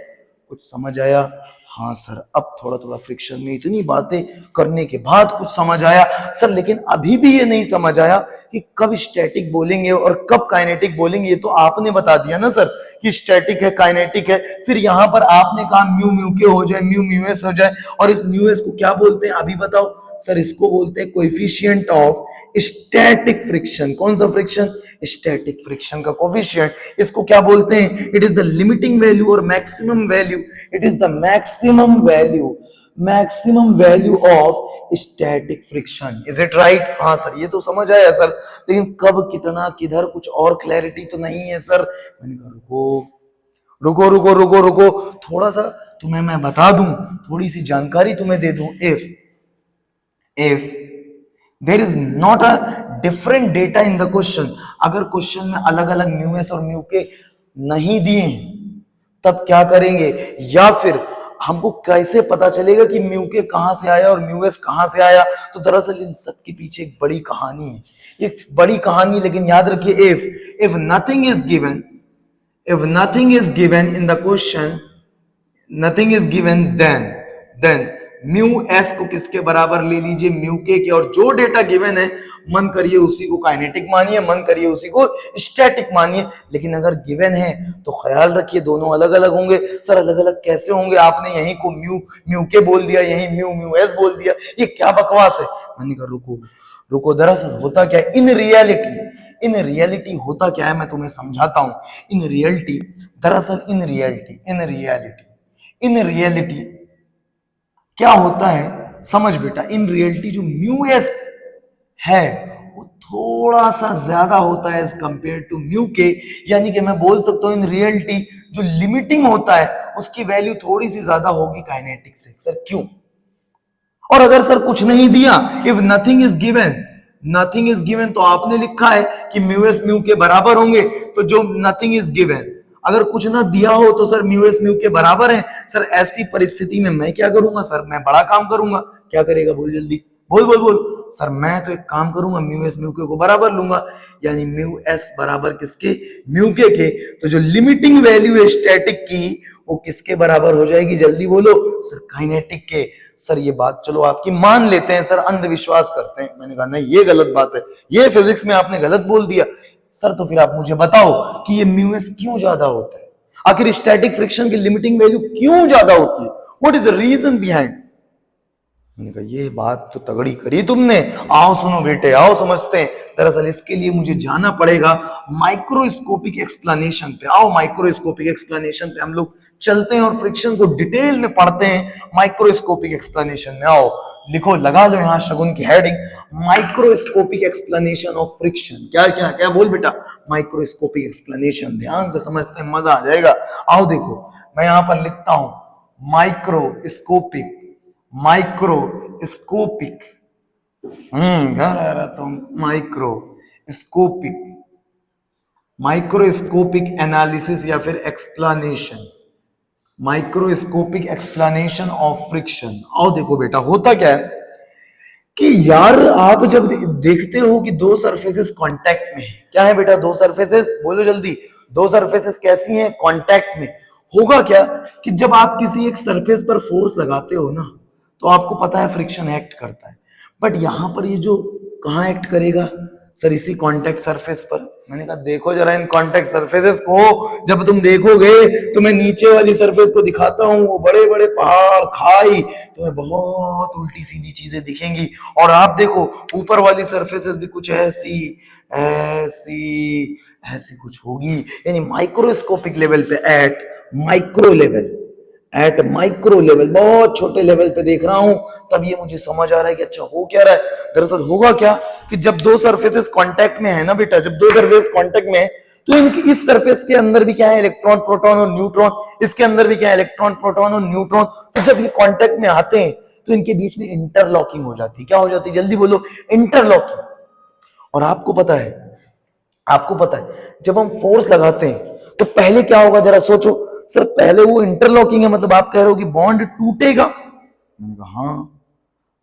कुछ समझ आया? हाँ सर, अब थोड़ा थोड़ा फ्रिक्शन में इतनी बातें करने के बाद कुछ समझ आया सर, लेकिन अभी भी ये नहीं समझ आया कि कब स्टैटिक बोलेंगे और कब काइनेटिक बोलेंगे। ये तो आपने बता दिया ना सर कि स्टैटिक है काइनेटिक है, फिर यहां पर आपने कहा म्यू म्यू के हो जाए, म्यू म्यू एस हो जाए, और इस म्यू एस को क्या बोलते हैं अभी बताओ सर? इसको बोलते हैं कोएफिशिएंट ऑफ स्टैटिक फ्रिक्शन। कौन सा फ्रिक्शन? स्टैटिक फ्रिक्शन का कोएफिशिएंट। इसको क्या बोलते हैं? It is the limiting value और maximum value, it is the maximum value of static friction. Is it right? हाँ सर, ये तो समझ आया सर, लेकिन कब, कितना, किधर, कुछ और क्लैरिटी तो नहीं है सर। मैंने कहा रुको रुको रुको रुको रुको, थोड़ा सा तुम्हें मैं बता दूं, थोड़ी सी जानकारी तुम्हें दे दूं। If there is not a different data in the question, अगर क्वेश्चन में अलग अलग म्यू एस और म्यू के नहीं दिए तब क्या करेंगे, या फिर हमको कैसे पता चलेगा कि म्यू के कहां से आया और म्यू एस कहां से आया? तो दरअसल इन सब के पीछे एक बड़ी कहानी है, एक बड़ी कहानी। लेकिन याद रखिए, if nothing is given, if nothing is given in the question, nothing is given, then mu S को किसके बराबर ले लीजिए, म्यू के, और जो डेटा गिवन है मन करिए उसी को काइनेटिक मानिए, मन करिए उसी को स्टैटिक मानिए। लेकिन अगर गिवन है तो ख्याल रखिए दोनों अलग अलग होंगे। सर अलग अलग कैसे होंगे? आपने यहीं को म्यू म्यू के बोल दिया, यहीं म्यू म्यू एस बोल दिया, ये क्या बकवास है? मैंने कहा रुको, दरअसल होता क्या है इन रियलिटी होता क्या है मैं तुम्हें समझाता हूं। इन रियलिटी क्या होता है, समझ बेटा। इन रियलिटी जो म्यू एस है वो थोड़ा सा ज्यादा होता है एज कंपेयर टू म्यू के, यानी कि मैं बोल सकता हूं इन रियलिटी जो लिमिटिंग होता है उसकी वैल्यू थोड़ी सी ज्यादा होगी काइनेटिक से। सर क्यों? और अगर सर कुछ नहीं दिया, इफ नथिंग इज गिवन तो आपने लिखा है कि म्यू एस म्यू के बराबर होंगे, तो जो नथिंग इज गिवन, अगर कुछ ना दिया हो तो सर म्यू एस म्यू के बराबर है। सर ऐसी परिस्थिति में मैं क्या करूंगा सर? मैं बड़ा काम करूंगा। क्या करेगा? बोल जल्दी, बोल। सर मैं तो एक काम करूंगा, म्यू एस म्यू के को बराबर लूंगा, यानी म्यू एस बराबर किसके? म्यू के। तो जो लिमिटिंग वैल्यू है स्टैटिक की वो किसके बराबर हो जाएगी? जल्दी बोलो सर, काइनेटिक के। सर ये बात चलो आपकी मान लेते हैं सर, अंधविश्वास करते हैं। मैंने कहा नहीं, ये गलत बात है, ये फिजिक्स में आपने गलत बोल दिया। सर तो फिर आप मुझे बताओ कि ये म्यू एस क्यों ज्यादा होता है? आखिर स्टैटिक फ्रिक्शन की लिमिटिंग वैल्यू क्यों ज्यादा होती है? What is the reason behind? मैंने कहा ये बात तो तगड़ी करी तुमने, आओ सुनो बेटे, आओ समझते हैं। दरअसल इसके लिए मुझे जाना पड़ेगा माइक्रोस्कोपिक एक्सप्लेनेशन पे। आओ माइक्रोस्कोपिक एक्सप्लेनेशन पे हम लोग चलते हैं और फ्रिक्शन को डिटेल में पढ़ते हैं माइक्रोस्कोपिक एक्सप्लेनेशन में। आओ लिखो, लगा लो यहाँ शगुन की heading, microscopic explanation of friction. क्या क्या क्या? बोल बेटा, माइक्रोस्कोपिक एक्सप्लेनेशन। ध्यान से समझते हैं, मजा आ जाएगा। आओ देखो, मैं यहां पर लिखता हूं माइक्रोस्कोपिक घर आ रहा था, माइक्रोस्कोपिक एनालिसिस या फिर explanation, microscopic explanation of friction. आओ देखो बेटा, होता क्या है कि यार आप जब देखते हो कि दो सरफेसेस कांटेक्ट में है, क्या है बेटा? दो सरफेसेस, बोलो जल्दी, दो सरफेसेस कैसी हैं? कांटेक्ट में। होगा क्या कि जब आप किसी एक सरफेस पर फोर्स लगाते हो ना तो आपको पता है फ्रिक्शन एक्ट करता है, बट यहां पर ये जो कहां एक्ट करेगा सर? इसी कांटेक्ट सरफेस पर। मैंने कहा देखो जरा इन कॉन्टेक्ट सरफेसेस को, जब तुम देखोगे तो मैं नीचे वाली सरफेस को दिखाता हूँ, वो बड़े बड़े पहाड़ खाई, तुम्हें बहुत उल्टी सीधी चीजें दिखेंगी। और आप देखो ऊपर वाली सरफेसेस भी कुछ ऐसी ऐसी ऐसी कुछ होगी, यानी माइक्रोस्कोपिक लेवल पे, एट माइक्रो लेवल, बहुत छोटे लेवल पे देख रहा हूं, तब ये मुझे समझ आ रहा है कि अच्छा हो क्या रहा है। दरअसल होगा क्या कि जब दो सरफेसेस कांटेक्ट में है ना बेटा, जब दो सरफेस कांटेक्ट में है तो इनकी इस सरफेस के अंदर भी क्या है, इलेक्ट्रॉन प्रोटॉन और न्यूट्रॉन, इसके अंदर भी क्या है, इलेक्ट्रॉन प्रोटॉन और न्यूट्रॉन। तो जब ये कांटेक्ट में आते हैं तो इनके बीच में इंटरलॉकिंग हो जाती है। क्या हो जाती है, जल्दी बोलो, इंटरलॉकिंग। और आपको पता है जब हम फोर्स लगाते हैं तो पहले क्या होगा, जरा सोचो। सर पहले वो इंटरलॉकिंग है, मतलब आप कह रहे हो कि बॉन्ड टूटेगा। मैंने कहा हाँ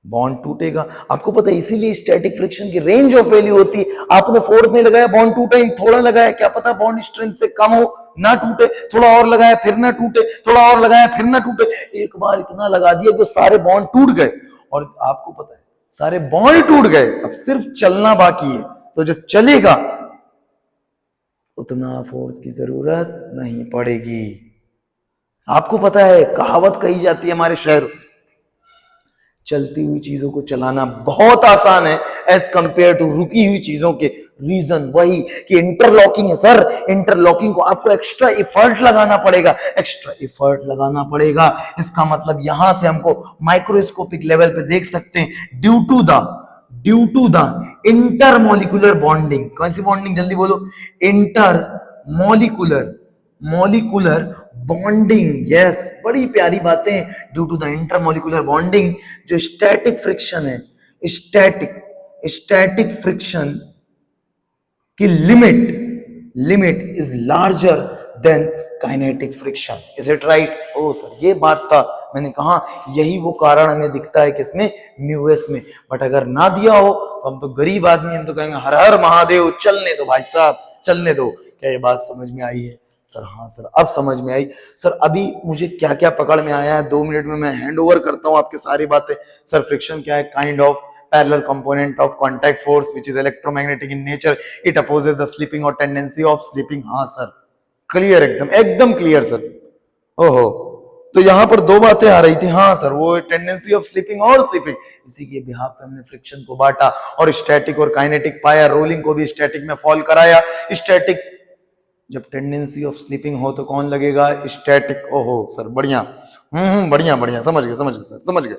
बॉन्ड टूटेगा। आपको पता है इसीलिए स्टैटिक फ्रिक्शन की रेंज ऑफ वैल्यू होती है। आपने फोर्स नहीं लगाया बॉन्ड टूटा ही, थोड़ा लगाया, क्या पता बॉन्ड स्ट्रेंथ से कम हो ना टूटे, थोड़ा और लगाया फिर ना टूटे, थोड़ा और लगाया फिर ना टूटे, एक बार इतना लगा दिया कि सारे बॉन्ड टूट गए। और आपको पता है सारे बॉन्ड टूट गए, अब सिर्फ चलना बाकी है। तो जो चलेगा उतना फोर्स की जरूरत नहीं पड़ेगी। आपको पता है कहावत कही जाती है हमारे शहर, चलती हुई चीजों को चलाना बहुत आसान है एज कंपेयर टू रुकी हुई चीजों के। रीजन वही कि इंटरलॉकिंग है सर, इंटरलॉकिंग को आपको एक्स्ट्रा एफर्ट लगाना पड़ेगा, एक्स्ट्रा एफर्ट लगाना पड़ेगा। इसका मतलब यहां से हमको माइक्रोस्कोपिक लेवल पे देख सकते हैं, due to the intermolecular bonding. कौन सी बॉन्डिंग, जल्दी बोलो, मॉलिकुलर बॉन्डिंग। यस, बड़ी प्यारी बातें। Due to the intermolecular bonding, जो स्टैटिक फ्रिक्शन है, स्टैटिक फ्रिक्शन की limit is larger than kinetic friction. Is it right? ओ सर ये बात था, मैंने कहा यही वो कारण हमें दिखता है किसमें, म्यूएस में। बट अगर ना दिया हो तो हम तो गरीब आदमी, हम तो कहेंगे हर हर महादेव, चलने दो भाई साहब, चलने दो। क्या ये बात समझ में आई है? सर हाँ सर अब समझ में आई। सर अभी मुझे क्या क्या पकड़ में आया है, 2 मिनट में मैं हैंड ओवर करता हूं आपके सारी बातें। सर फ्रिक्शन क्या है, kind of parallel component of contact force which is electromagnetic in nature, it opposes the slipping or tendency of slipping। हाँ सर क्लियर, एकदम क्लियर सर। ओहो, तो यहां पर दो बातें आ रही थी। हाँ सर, वो टेंडेंसी ऑफ स्लिपिंग और स्लिपिंग, इसी के बिहाफ पे हमने फ्रिक्शन को बांटा और स्टैटिक और काइनेटिक पाया, रोलिंग को भी स्टैटिक में फॉल कराया। स्टैटिक जब टेंडेंसी ऑफ स्लीपिंग हो तो कौन लगेगा, स्टैटिक। ओहो सर बढ़िया, बढ़िया, समझ गए सर, समझ गए।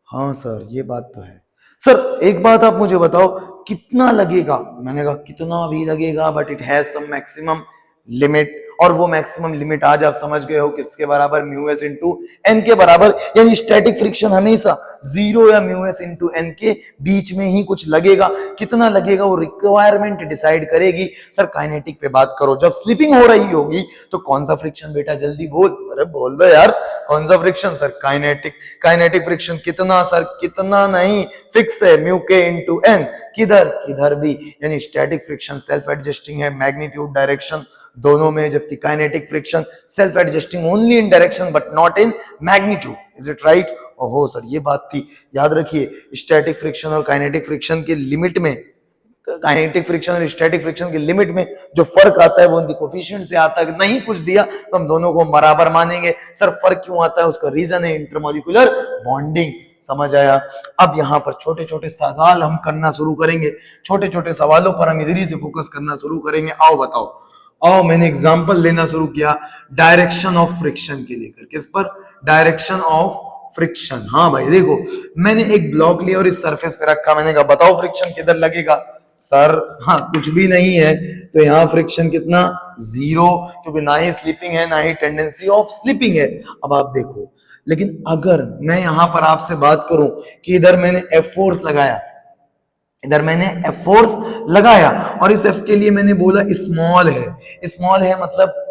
हाँ सर ये बात तो है। सर एक बात आप मुझे बताओ, कितना लगेगा? मैंने कहा कितना भी लगेगा but it has some maximum limit, और वो मैक्सिमम लिमिट आज आप समझ गए हो किसके बराबर, म्यू एस इंटू एन के बराबर। यानी स्टैटिक फ्रिक्शन हमेशा 0 या म्यू एस इंटू एन के बीच में ही कुछ लगेगा। कितना लगेगा वो रिक्वायरमेंट डिसाइड करेगी। सर काइनेटिक पे बात करो, जब स्लिपिंग हो रही होगी तो कौन सा फ्रिक्शन बेटा, जल्दी बोल, अरे बोल दो यार, कौन सा फ्रिक्शन? Sir kinetic friction. कितना सर? कितना नहीं, फिक्स है, म्यू के इंटू एन। किधर भी, यानी स्टैटिक फ्रिक्शन सेल्फ एडजस्टिंग है, मैग्नीट्यूड डायरेक्शन दोनों में, जबकि kinetic friction self adjusting only in direction but not in magnitude. Is it right? ओहो सर ये बात थी, याद रखिए स्टैटिक फ्रिक्शन और काइनेटिक फ्रिक्शन के लिमिट में, काइनेटिक फ्रिक्शन और स्टैटिक फ्रिक्शन की लिमिट में जो फर्क आता है वो उनके कोफिशिएंट से आता है। नहीं कुछ दिया तो हम दोनों को बराबर मानेंगे। सर फर्क क्यों आता है, उसका रीजन है इंटरमोलिकुलर बॉन्डिंग। समझ आया? अब यहाँ पर छोटे छोटे सवाल हम करना शुरू करेंगे, छोटे छोटे सवालों पर हम इधर ही से फोकस करना शुरू करेंगे। आओ बताओ, आओ मैंने एग्जाम्पल लेना शुरू किया डायरेक्शन ऑफ फ्रिक्शन के लेकर। किस पर? Direction of friction. हाँ भाई देखो, मैंने एक ब्लॉक लिया और इस सरफेस पे रखा, मैंने कहा बताओ फ्रिक्शन किधर लगेगा। सर हाँ कुछ भी नहीं है, तो यहाँ फ्रिक्शन कितना, 0, क्योंकि ना ही स्लीपिंग है ना ही टेंडेंसी ऑफ स्लीपिंग है। अब आप देखो, लेकिन अगर मैं यहां पर आपसे बात करूं कि इधर मैंने एफ फोर्स लगाया, और इस एफ के लिए मैंने बोला स्मॉल है मतलब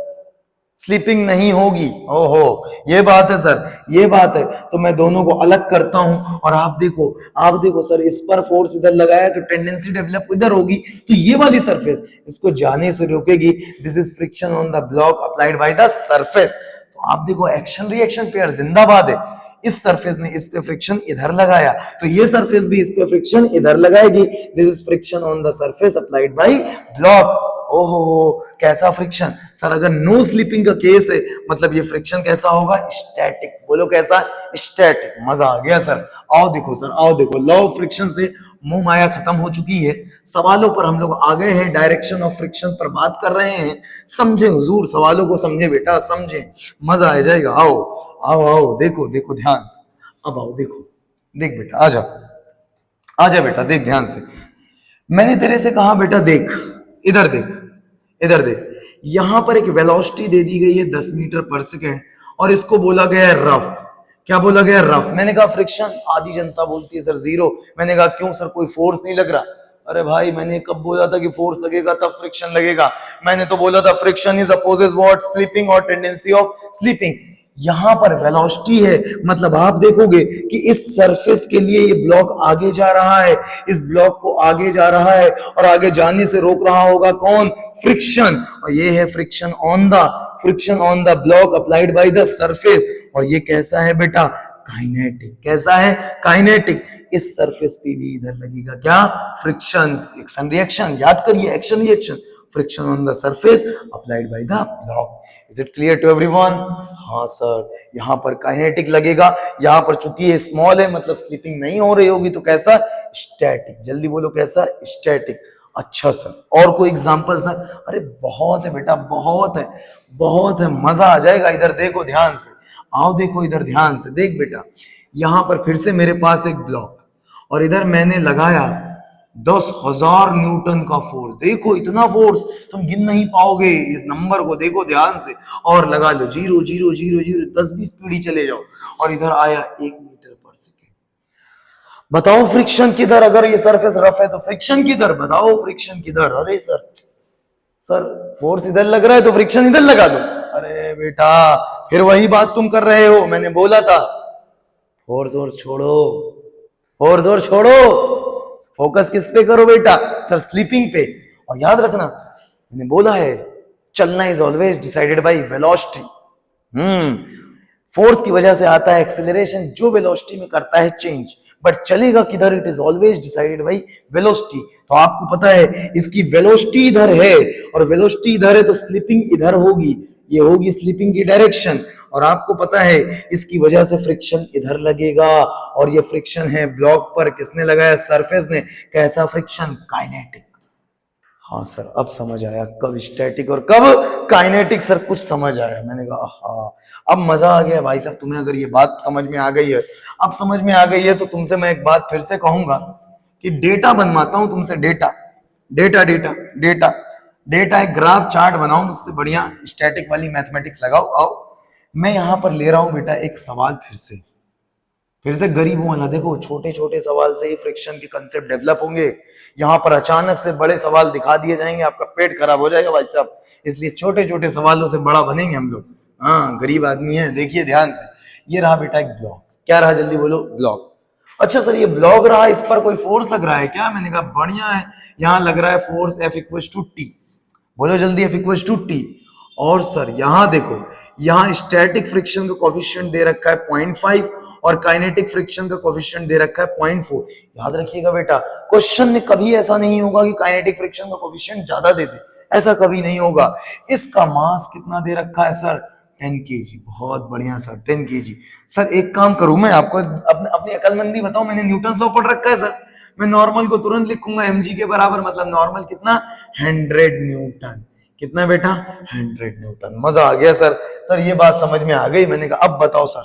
स्लीपिंग नहीं होगी। ओहो ये बात है सर, ये बात है। तो मैं दोनों को अलग करता हूं और आप देखो सर, इस पर फोर्स इधर लगाया तो टेंडेंसी डेवलप इधर होगी, तो ये वाली सरफेस इसको जाने से रोकेगी। This is friction on the block applied by the surface. तो आप देखो एक्शन रिएक्शन पेयर जिंदाबाद है। इस सरफेस ने इस पे फ्रिक्शन इधर लगाया, तो ये सरफेस भी इस पे फ्रिक्शन इधर लगाएगी। This is friction on the surface applied bye block. ओहो कैसा फ्रिक्शन सर, अगर नो स्लिपिंग का केस है मतलब ये फ्रिक्शन कैसा होगा, स्टैटिक। बोलो कैसा, स्टैटिक। मजा आ गया सर। आओ देखो सर, आओ देखो, लॉ ऑफ फ्रिक्शन से मोह माया खत्म हो चुकी है, सवालों पर हम लोग आ गए हैं, डायरेक्शन ऑफ फ्रिक्शन पर बात कर रहे हैं। समझे हुजूर, सवालों को समझे बेटा, समझे, मजा आ जाएगा। आओ आओ आओ, देखो देखो ध्यान से, अब आओ देखो, देख बेटा, आजा आजा बेटा, देख ध्यान से। मैंने तेरे से कहा बेटा देख, इधर देख, इधर देख, यहां पर एक वेलोसिटी दे दी गई है 10 मीटर पर सेकेंड और इसको बोला गया है रफ। क्या बोला गया, रफ। मैंने कहा फ्रिक्शन, आधी जनता बोलती है सर जीरो। मैंने कहा क्यों सर, कोई फोर्स नहीं लग रहा। अरे भाई मैंने कब बोला था कि फोर्स लगेगा तब फ्रिक्शन लगेगा, मैंने तो बोला था friction is opposes what, sleeping और टेंडेंसी ऑफ स्लीपिंग। यहां पर वेलोसिटी है, मतलब आप देखोगे कि इस सरफेस के लिए ये ब्लॉक आगे जा रहा है, इस ब्लॉक को आगे जा रहा है और आगे जाने से रोक रहा होगा कौन, फ्रिक्शन। और ये है friction on the block applied by the surface. और ये कैसा है बेटा, काइनेटिक। कैसा है, काइनेटिक। इस सरफेस पे भी इधर लगेगा क्या, फ्रिक्शन, एक्शन रिएक्शन। याद करिए, action reaction, friction on the surface applied by the block. Is it clear to everyone? हाँ सर, यहाँ पर काइनेटिक लगेगा, यहाँ पर चूंकि ये स्मॉल है मतलब स्लिपिंग नहीं हो रही होगी, तो कैसा, स्टैटिक। जल्दी बोलो कैसा, स्टैटिक। अच्छा सर, और कोई एग्जांपल सर? अरे बहुत है बेटा, बहुत है, बहुत है, मजा आ जाएगा। इधर देखो ध्यान से, आओ देखो इधर ध्यान से, देख बेटा, यहां पर फिर से मेरे पास एक ब्लॉक और इधर मैंने लगाया 10,000 न्यूटन का फोर्स। देखो इतना फोर्स तुम गिन नहीं पाओगे, इस नंबर को देखो ध्यान से, और लगा लो 0 0 0 0, 10-20 पीढ़ी चले जाओ, और इधर आया 1 मीटर पर सेकेंड। बताओ फ्रिक्शन किधर, अगर ये सरफेस रफ है तो फ्रिक्शन किधर, बताओ फ्रिक्शन किधर। अरे सर, सर फोर्स इधर लग रहा है तो फ्रिक्शन इधर लगा दो। अरे बेटा फिर वही बात तुम कर रहे हो, मैंने बोला था फोर्स और छोड़ो, फोर्स और छोड़ो, फोकस किस पे करो बेटा, सर स्लीपिंग पे। और याद रखना मैंने बोला है, चलना is always decided by velocity. Force की वजह से आता है एक्सेलरेशन, जो वेलोसिटी में करता है चेंज, बट चलेगा किधर, it is always decided by velocity. तो आपको पता है इसकी वेलोसिटी इधर है और वेलोसिटी इधर है तो स्लीपिंग इधर होगी, ये होगी स्लीपिंग की डायरेक्शन। और आपको पता है इसकी वजह से फ्रिक्शन इधर लगेगा, और ये फ्रिक्शन है ब्लॉक पर, किसने लगाया, सरफेस ने। कैसा फ्रिक्शन, काइनेटिक। हाँ सर अब समझ आया, कब स्टैटिक और कब काइनेटिक। सर कुछ समझ आया, मैंने कहा हाँ अब मजा आ गया भाई साहब तुम्हें। अगर ये बात समझ में आ गई है, अब समझ में आ गई है, तो तुमसे मैं एक बात फिर से कहूंगा कि डेटा बनवाता हूं तुमसे, data data data data data, एक ग्राफ चार्ट बनाओ मुझसे बढ़िया, स्टैटिक वाली मैथमेटिक्स लगाओ। आओ मैं यहां पर ले रहा हूं बेटा एक सवाल, फिर से गरीबों वाला। देखो छोटे छोटे सवाल से ही फ्रिक्शन के कंसेप्ट डेवलप होंगे, यहाँ पर अचानक से बड़े सवाल दिखा दिए जाएंगे, आपका पेट खराब हो जाएगा भाई साहब। इसलिए छोटे छोटे सवालों से बड़ा बनेंगे हम लोग। हाँ गरीब आदमी है। देखिए ध्यान से, ये रहा बेटा एक ब्लॉक। क्या रहा, जल्दी बोलो, ब्लॉक। अच्छा सर ये ब्लॉक रहा, इस पर कोई फोर्स लग रहा है क्या? मैंने कहा बढ़िया है, यहाँ लग रहा है force F equal to T. बोलो जल्दी, F इक्वल टू टी। और सर यहाँ देखो, यहाँ स्टैटिक फ्रिक्शन का कोफिशिएंट दे रखा है 0.5 और काइनेटिक फ्रिक्शन का कोफिशिएंट दे रखा है 0.4। याद रखिएगा बेटा, क्वेश्चन में कभी ऐसा नहीं होगा कि काइनेटिक फ्रिक्शन का कोफिशिएंट ज्यादा दे दे, ऐसा कभी नहीं होगा। इसका मास कितना दे रखा है सर, 10 kg। बहुत बढ़िया सर, 10 kg। सर एक काम करूं मैं, आपको अपनी अकलमंदी बताऊं, मैंने न्यूटन लॉ पढ़ रखा है सर। मैं नॉर्मल को तुरंत लिखूंगा mg के बराबर, मतलब नॉर्मल कितना, 100 न्यूटन। कितना बेटा, 100 न्यूटन। मजा आ गया सर। सर ये बात समझ में आ गई। मैंने कहा अब बताओ सर,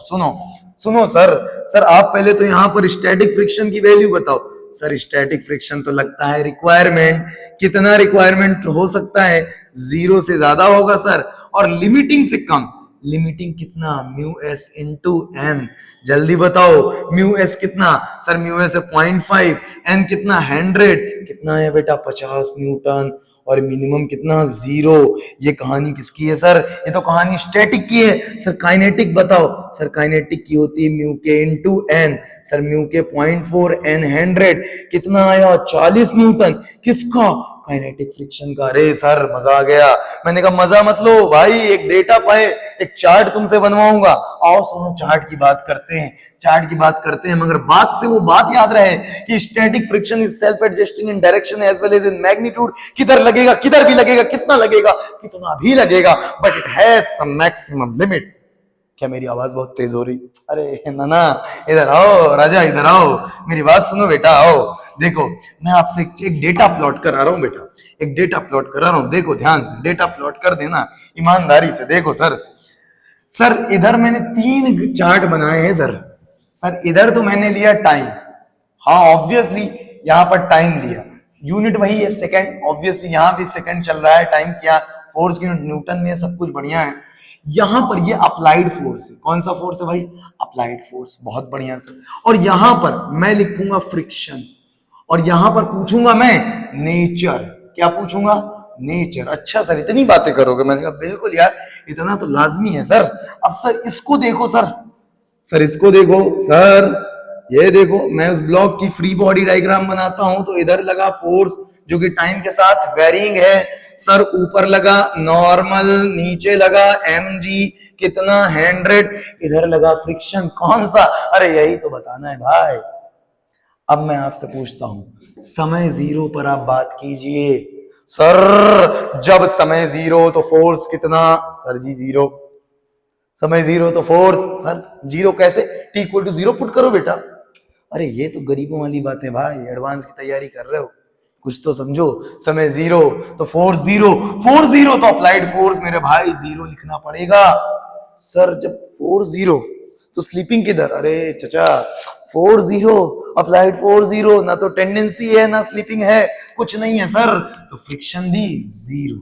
सुनो सर आप पहले तो यहाँ पर स्टैटिक फ्रिक्शन की वैल्यू बताओ। सर स्टैटिक फ्रिक्शन तो लगता है रिक्वायरमेंट, कितना रिक्वायरमेंट हो सकता है, 0 से ज्यादा होगा सर, और लिमिटिंग से कम। लिमिटिंग कितना, म्यू एस इंटू एन। जल्दी बताओ म्यू एस कितना, सर म्यू एस है 0.5, एन कितना 100, कितना है बेटा 50 न्यूटन। और मिनिमम कितना, 0। ये कहानी किसकी है सर? ये तो कहानी स्टैटिक की है। सर काइनेटिक बताओ। सर काइनेटिक की होती है mu K into N. Sir mu के 0.4 एन 100 कितना आया, 40 न्यूटन। किसका? काइनेटिक फ्रिक्शन का। अरे सर मजा आ गया। मैंने कहा मजा मत लो भाई, एक डेटा पाए, एक चार्ट तुमसे बनवाऊंगा। आओ सुनो, चार्ट की बात करते हैं, चार्ट की बात करते हैं, मगर बात से वो बात याद रहे कि static friction is self adjusting in direction as well as in magnitude. किधर लगेगा, किधर भी लगेगा, कितना लगेगा, कितना भी लगेगा, but it has some maximum limit. क्या मेरी आवाज बहुत तेज हो रही? अरे नाना इधर आओ, राजा इधर आओ, मेरी बात सुनो बेटा, आओ। देखो मैं आपसे एक डेटा प्लॉट करा रहा हूं बेटा, एक डेटा प्लॉट करा रहा हूं। देखो ध्यान से, डेटा प्लॉट कर देना ईमानदारी से। देखो सर, सर इधर मैंने 3 चार्ट बनाए हैं सर। सर इधर तो मैंने लिया टाइम, हाँ ऑब्वियसली यहां पर टाइम लिया, यूनिट वही है सेकंड, ऑब्वियसली यहां भी सेकंड चल रहा है, टाइम क्या, फोर्स की न्यूटन में, सब कुछ बढ़िया है। यहां पर ये अप्लाइड फोर्स है। कौन सा फोर्स है भाई? Applied force. बहुत बढ़िया सर। और यहां पर मैं लिखूंगा फ्रिक्शन, और यहां पर पूछूंगा मैं नेचर। क्या पूछूंगा? नेचर। अच्छा सर इतनी बातें करोगे? मैंने कहा बिल्कुल यार, इतना तो लाजमी है सर। अब सर इसको देखो सर, सर इसको देखो सर, ये देखो मैं उस ब्लॉक की फ्री बॉडी डायग्राम बनाता हूं तो इधर लगा फोर्स जो कि टाइम के साथ वेरिंग है सर, ऊपर लगा नॉर्मल, नीचे लगा mg कितना 100, इधर लगा फ्रिक्शन कौन सा? अरे यही तो बताना है भाई। अब मैं आपसे पूछता हूं, समय 0 पर आप बात कीजिए। सर जब समय 0 तो फोर्स कितना? सर जी 0। समय 0 तो फोर्स, सर 0 कैसे? t इक्वल टू 0 पुट करो बेटा। अरे ये तो गरीबों वाली बात है भाई, एडवांस की तैयारी कर रहे हो, कुछ तो समझो। समय 0 तो फोर्स 0, फोर्स 0 तो अप्लाइड फोर्स मेरे भाई 0 लिखना पड़ेगा। सर जब फोर्स 0 तो स्लीपिंग किधर? अरे चचा फोर्स 0, अप्लाइड फोर्स 0, ना तो टेंडेंसी है ना स्लीपिंग है, कुछ नहीं है सर, तो फ्रिक्शन भी 0।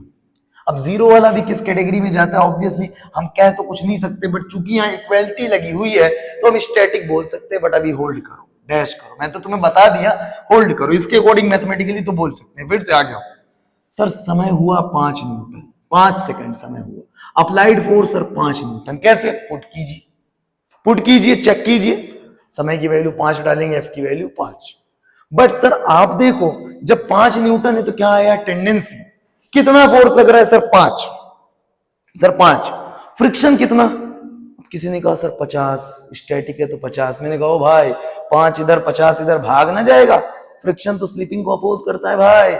अब 0 वाला भी किस कैटेगरी में जाता है? ऑब्वियसली हम कह तो कुछ नहीं सकते, बट चूंकि यहाँ इक्वालिटी लगी हुई है तो हम स्टैटिक बोल सकते हैं। बट अभी होल्ड करो, डैश करो, मैं तो तुम्हें बता दिया, होल्ड करो, इसके अकॉर्डिंग मैथमेटिकली तो बोल सकते हैं। फिर से आ गया सर, समय हुआ 5 न्यूटन, 5 सेकंड समय हुआ, अप्लाइड फोर्स सर 5 न्यूटन। कैसे? पुट कीजिए, पुट कीजिए, चेक कीजिए, समय की वैल्यू 5 डालेंगे, एफ की वैल्यू 5। बट सर आप देखो जब 5 न्यूटन है तो क्या आया? टेंडेंसी। कितना फोर्स लग रहा है सर? 5। सर 5। फ्रिक्शन कितना? किसी ने कहा सर 50, स्टैटिक है तो 50। मैंने कहा भाई 5 इधर 50 इधर, भाग ना जाएगा? फ्रिक्शन तो स्लीपिंग को अपोज करता है भाई,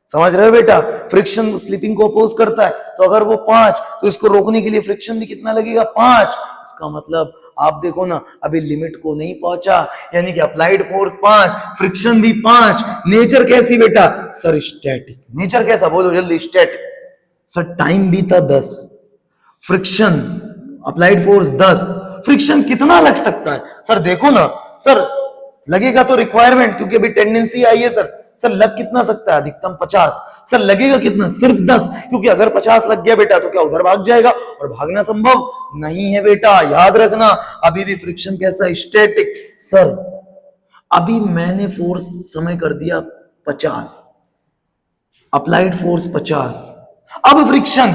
समझ रहे हो बेटा? फ्रिक्शन तो स्लीपिंग को अपोज करता है, तो अगर वो 5 तो इसको रोकने के लिए फ्रिक्शन भी कितना लगेगा? 5। इसका मतलब आप देखो ना, अभी लिमिट को नहीं पहुंचा, यानी कि अप्लाइड फोर्स 5, फ्रिक्शन भी 5। नेचर कैसी बेटा? Sir static. नेचर कैसा बोलो जल्दी? स्टैटिक। सर टाइम भी था 10, फ्रिक्शन अप्लाइड फोर्स 10, फ्रिक्शन कितना लग सकता है? सर देखो ना सर, लगेगा तो रिक्वायरमेंट, क्योंकि अभी टेंडेंसी आई है सर। सर लग कितना सकता है? अधिकतम 50। सर लगेगा कितना? सिर्फ 10, क्योंकि अगर 50 लग गया बेटा तो क्या उधर भाग जाएगा? और भागना संभव नहीं है बेटा, याद रखना। अभी भी फ्रिक्शन कैसा? स्टैटिक। सर अभी मैंने फोर्स समय कर दिया 50, अप्लाइड फोर्स 50, अब फ्रिक्शन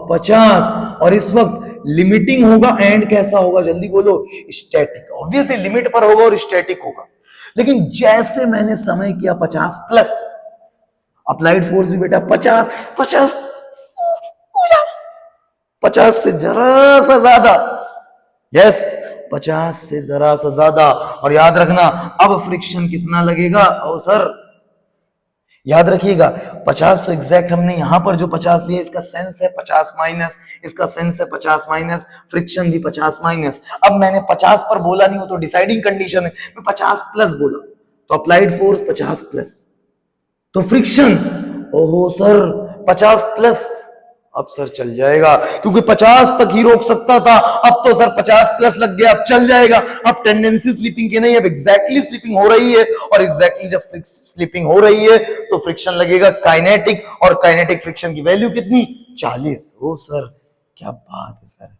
50, और इस वक्त लिमिटिंग होगा एंड कैसा होगा जल्दी बोलो? स्टैटिक। ऑब्वियसली लिमिट पर होगा और स्टैटिक होगा। लेकिन जैसे मैंने समय किया 50 प्लस, अप्लाइड फोर्स भी बेटा 50, 50 50 से जरा सा ज्यादा, यस 50 से जरा सा ज्यादा। और याद रखना अब फ्रिक्शन कितना लगेगा? ओ सर याद रखिएगा 50 तो एग्जैक्ट हमने यहां पर जो 50 लिया, इसका सेंस है 50 माइनस, इसका सेंस है 50 माइनस, फ्रिक्शन भी 50 माइनस। अब मैंने 50 पर बोला नहीं हो तो डिसाइडिंग कंडीशन है, मैं 50 प्लस बोला तो अप्लाइड फोर्स 50 प्लस, तो फ्रिक्शन ओहो सर 50 प्लस। अब सर चल जाएगा, क्योंकि 50 तक ही रोक सकता था, अब तो सर 50 प्लस लग गया, अब चल जाएगा। अब टेंडेंसी स्लीपिंग की नहीं, अब एग्जैक्टली स्लीपिंग हो रही है, और एग्जैक्टली जब स्लीपिंग हो रही है तो फ्रिक्शन लगेगा काइनेटिक, और काइनेटिक फ्रिक्शन की वैल्यू कितनी? 40। ओ सर क्या बात है सर,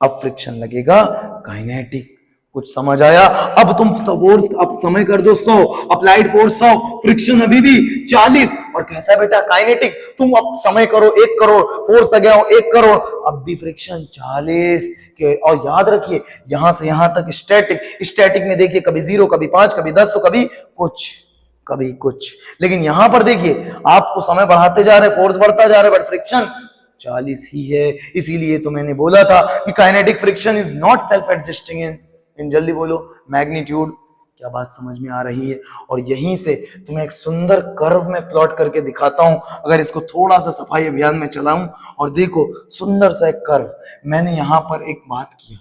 अब फ्रिक्शन लगेगा काइनेटिक। कुछ समझ आया? अब तुम फोर्स अब समय कर दो 100, अप्लाइड फोर्स 100, फ्रिक्शन अभी भी 40। और कैसा बेटा? काइनेटिक। तुम अब समय करो 1 करोड़, फोर्स लगे हो 1 करोड़, अब भी फ्रिक्शन 40 के। और याद रखिए यहां से यहां तक स्टैटिक। स्टैटिक में देखिए कभी 0, कभी 5, कभी 10, तो कभी कुछ, कभी कुछ। लेकिन यहां पर देखिए आपको समय बढ़ाते जा रहे, फोर्स बढ़ता जा रहा है, बट फ्रिक्शन 40 ही है। इसीलिए तो मैंने बोला था कि kinetic friction is not self adjusting in जल्दी बोलो मैग्नीट्यूड। क्या बात समझ में आ रही है? और यहीं से तुम्हें एक सुंदर कर्व में प्लॉट करके दिखाता हूं, अगर इसको थोड़ा सा सफाई अभियान में चलाऊं। और देखो सुंदर सा एक कर्व मैंने यहां पर एक बात किया,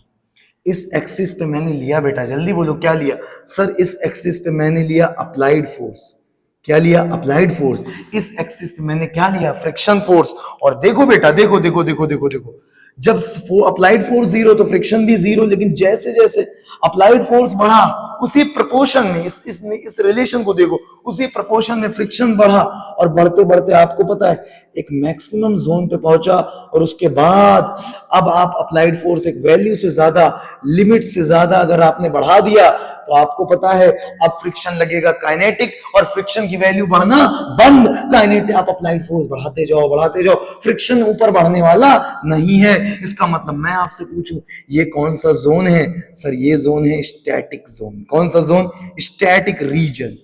इस एक्सिस पे मैंने लिया बेटा, जल्दी बोलो क्या लिया? सर इस एक्सिस पे मैंने लिया अप्लाइड फोर्स। क्या लिया? Applied force. इस एक्सिस पे मैंने क्या लिया? Friction force. और देखो बेटा, देखो देखो देखो देखो देखो, जब अप्लाइड फोर्स 0 तो फ्रिक्शन भी 0, लेकिन जैसे जैसे अप्लाइड फोर्स बढ़ा उसी प्रोपोर्शन में इस रिलेशन को देखो, उसी प्रोपोर्शन में फ्रिक्शन बढ़ा, और बढ़ते बढ़ते आपको पता है एक मैक्सिमम जोन पे पहुंचा। और उसके बाद अब आप अप्लाइड फोर्स एक वैल्यू से ज्यादा, लिमिट से ज्यादा अगर आपने बढ़ा दिया तो आपको पता है अब फ्रिक्शन लगेगा काइनेटिक, और फ्रिक्शन की वैल्यू बढ़ना बंद। काइनेटिक आप अप्लाइड फोर्स बढ़ाते जाओ बढ़ाते जाओ, फ्रिक्शन ऊपर बढ़ने वाला नहीं है। इसका मतलब मैं आपसे पूछूं ये कौन सा जोन है? सर ये जोन है स्टैटिक जोन। कौन सा जोन? Static reason.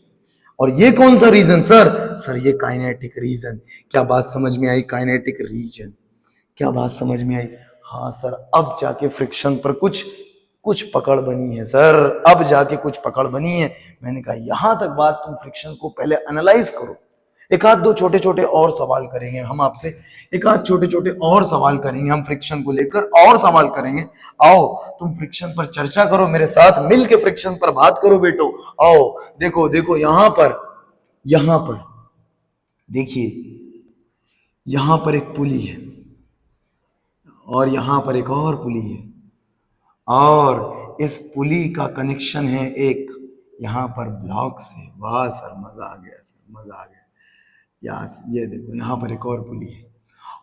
और ये कौन सा रीजन सर? सर ये काइनेटिक रीजन। क्या बात समझ में आई? Kinetic reason. क्या बात समझ में आई? हाँ सर, अब जाके फ्रिक्शन पर कुछ कुछ पकड़ बनी है सर, अब जाके कुछ पकड़ बनी है। मैंने कहा यहां तक बात, तुम फ्रिक्शन को पहले एनालाइज करो। एक आध दो छोटे छोटे और सवाल करेंगे हम आपसे, एक आध छोटे छोटे और सवाल करेंगे हम फ्रिक्शन को लेकर, और सवाल करेंगे। आओ तुम फ्रिक्शन पर चर्चा करो मेरे साथ, मिल के फ्रिक्शन पर बात करो बेटो। आओ देखो देखो यहां पर देखिए, यहां पर एक पुली है, और यहां पर एक और पुली है, और इस पुली का कनेक्शन है एक यहां पर ब्लॉक से। वाह सर मजा आ गया सर, मजा आ गया। यस ये देखो यहां पर एक और पुली है,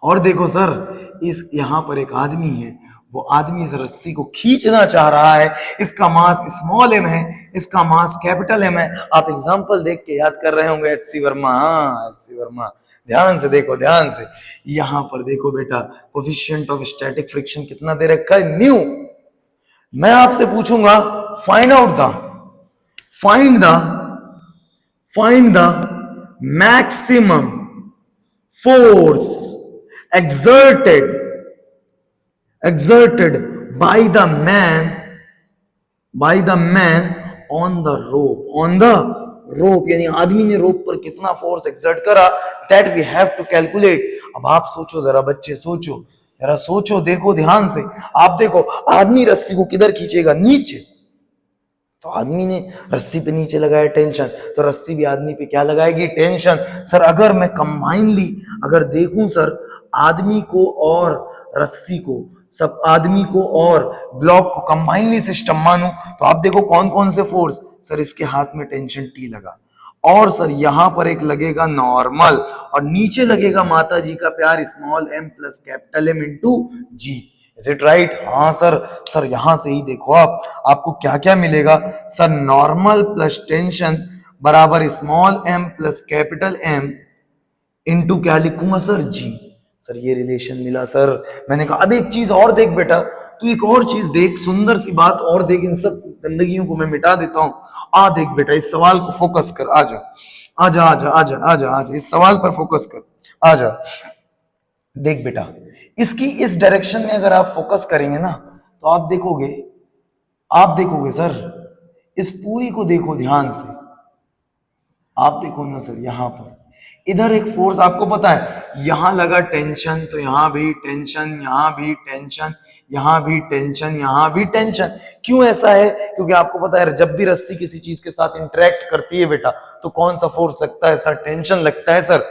और देखो सर इस यहां पर एक आदमी है, वो आदमी इस रस्सी को खींचना चाह रहा है। इसका मास स्मॉल एम है, इसका मास कैपिटल एम है। आप एग्जांपल देख के याद कर रहे होंगे एच.सी. वर्मा। हाँ एच.सी. वर्मा, ध्यान से देखो ध्यान से। यहां पर देखो बेटा कोफिशिएंट ऑफ स्टैटिक फ्रिक्शन कितना दे रखा है? न्यू। मैं आपसे पूछूंगा find out the find the find the maximum force exerted by the man on the rope यानी आदमी ने रोप पर कितना फोर्स एक्सर्ट करा, that we have to calculate. अब आप सोचो जरा बच्चे, सोचो जरा, सोचो देखो ध्यान से। आप देखो आदमी रस्सी को किधर खींचेगा? नीचे। तो आदमी ने रस्सी पे नीचे लगाया टेंशन, तो रस्सी भी आदमी पे क्या लगाएगी? टेंशन। सर अगर मैं कंबाइनली अगर देखूं सर, आदमी को और रस्सी को, सब आदमी को और ब्लॉक को कंबाइनली सिस्टम मानूं, तो आप देखो कौन कौन से फोर्स। सर इसके हाथ में टेंशन टी लगा, और सर यहां पर एक लगेगा नॉर्मल, और नीचे लगेगा माता जी का प्यार small M plus capital M into G. Is it right? हाँ सर। सर यहां से ही देखो आपको क्या क्या मिलेगा। सर नॉर्मल प्लस टेंशन बराबर small M plus capital M into क्या लिखूंगा सर? जी। सर ये रिलेशन मिला सर। मैंने कहा अब एक चीज और देख बेटा, तू एक और चीज देख, सुंदर सी बात और देख, इन सब गंदगियों को मैं मिटा देता हूं। आ देख बेटा, इस सवाल को फोकस कर, आजा आजा आजा आजा आजा आजा, इस सवाल पर फोकस कर, आजा। देख बेटा, इसकी इस डायरेक्शन में अगर आप फोकस करेंगे ना, तो आप देखोगे सर, इस पूरी को देखो ध्यान से। आप देखो ना सर, यहां पर इधर एक फोर्स आपको पता है, यहां लगा टेंशन, तो यहां भी टेंशन, यहां भी टेंशन, यहां भी टेंशन, यहां भी टेंशन। क्यों ऐसा है? क्योंकि आपको पता है जब भी रस्सी किसी चीज के साथ इंटरेक्ट करती है बेटा, तो कौन सा फोर्स लगता है सर? टेंशन लगता है सर।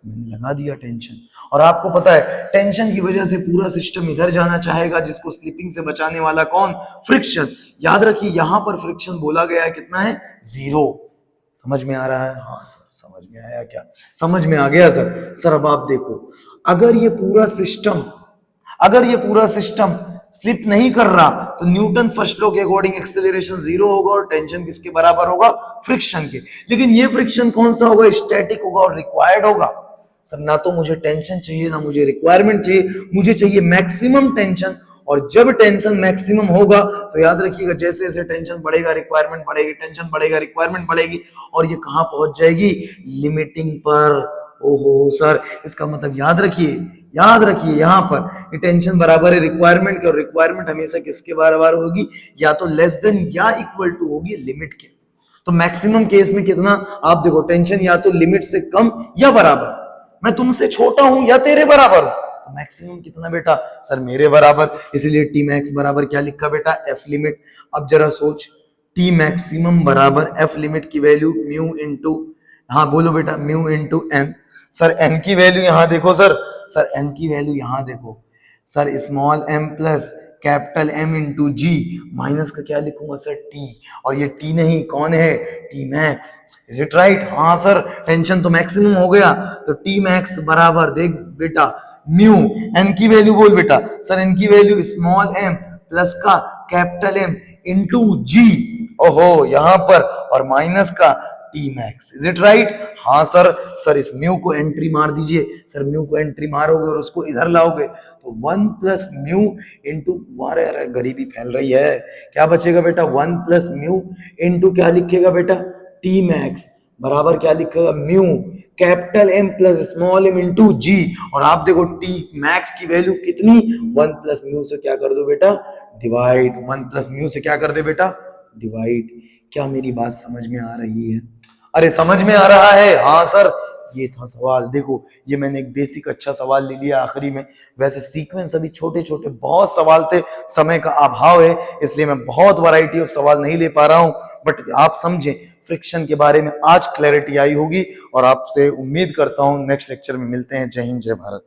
मैंने लगा दिया टेंशन, और आपको पता है टेंशन की वजह से पूरा सिस्टम इधर जाना चाहेगा, जिसको स्लिपिंग से बचाने वाला कौन? फ्रिक्शन। याद रखिए यहां पर फ्रिक्शन बोला गया है कितना है? 0। समझ में आ रहा है? हाँ सर समझ में आया क्या? समझ में आ गया सर। सर अब आप देखो, अगर ये पूरा सिस्टम स्लिप नहीं कर रहा तो न्यूटन फर्स्ट लॉ के अकॉर्डिंग एक्सेलरेशन जीरो होगा और टेंशन किसके बराबर होगा, फ्रिक्शन के। लेकिन ये फ्रिक्शन कौन सा होगा, स्टैटिक होगा और रिक्वायर्ड होगा। सर ना तो मुझे टेंशन चाहिए ना मुझे रिक्वायरमेंट चाहिए, मुझे चाहिए मैक्सिमम टेंशन। और जब टेंशन मैक्सिमम होगा तो याद रखिएगा जैसे जैसे टेंशन बढ़ेगा रिक्वायरमेंट बढ़ेगी, टेंशन बढ़ेगा रिक्वायरमेंट बढ़ेगी और ये कहां पहुंच जाएगी, लिमिटिंग पर। ओहो सर, इसका मतलब याद रखिए यहाँ पर टेंशन बराबर है रिक्वायरमेंट के और रिक्वायरमेंट हमेशा किसके बराबर होगी, या तो लेस देन या इक्वल टू होगी लिमिट के। तो मैक्सिमम केस में कितना, आप देखो टेंशन या तो लिमिट से कम या बराबर, मैं तुमसे छोटा हूं या तेरे बराबर हूं, तो मैक्सिमम कितना बेटा, सर मेरे बराबर, इसलिए टी मैक्स बराबर क्या लिखा बेटा, एफ लिमिट। अब जरा सोच, टी मैक्सिमम बराबर एफ लिमिट की वैल्यू म्यू इंटू, हाँ बोलो बेटा, mu into N. Sir N की वैल्यू यहां देखो सर एन की वैल्यू यहां देखो sir, small M plus capital M into G, minus का क्या लिखूंगा सर, टी, और ये टी नहीं कौन है, T max. Is it right, हाँ सर टेंशन तो मैक्सिमम हो गया तो टी मैक्स बराबर देख बेटा म्यू, एन की वैल्यू बोल बेटा, सर एन की वैल्यू स्मॉल एम प्लस का कैपिटल एम इंटू जी, ओहो यहां पर, और माइनस का T max. Is it right, हाँ सर इस म्यू को एंट्री मार दीजिए, सर म्यू को एंट्री मारोगे और उसको इधर लाओगे तो 1 प्लस म्यू इंटू, अरे गरीबी फैल रही है, क्या बचेगा बेटा, 1 प्लस म्यू इंटू क्या लिखेगा बेटा, टी मैक्स बराबर क्या लिखेगा, mu capital M plus small M into G. और आप देखो टी मैक्स की वैल्यू कितनी, 1 प्लस म्यू से क्या कर दो बेटा, डिवाइड, 1 प्लस म्यू से क्या कर दे बेटा, डिवाइड। क्या मेरी बात समझ में आ रही है, अरे समझ में आ रहा है, हाँ सर ये था सवाल। देखो ये मैंने एक बेसिक अच्छा सवाल ले लिया आखिरी में, वैसे सीक्वेंस अभी छोटे छोटे बहुत सवाल थे, समय का अभाव है इसलिए मैं बहुत वैरायटी ऑफ सवाल नहीं ले पा रहा हूं, बट आप समझें फ्रिक्शन के बारे में आज क्लैरिटी आई होगी और आपसे उम्मीद करता हूं नेक्स्ट लेक्चर में मिलते हैं। जय हिंद जय भारत।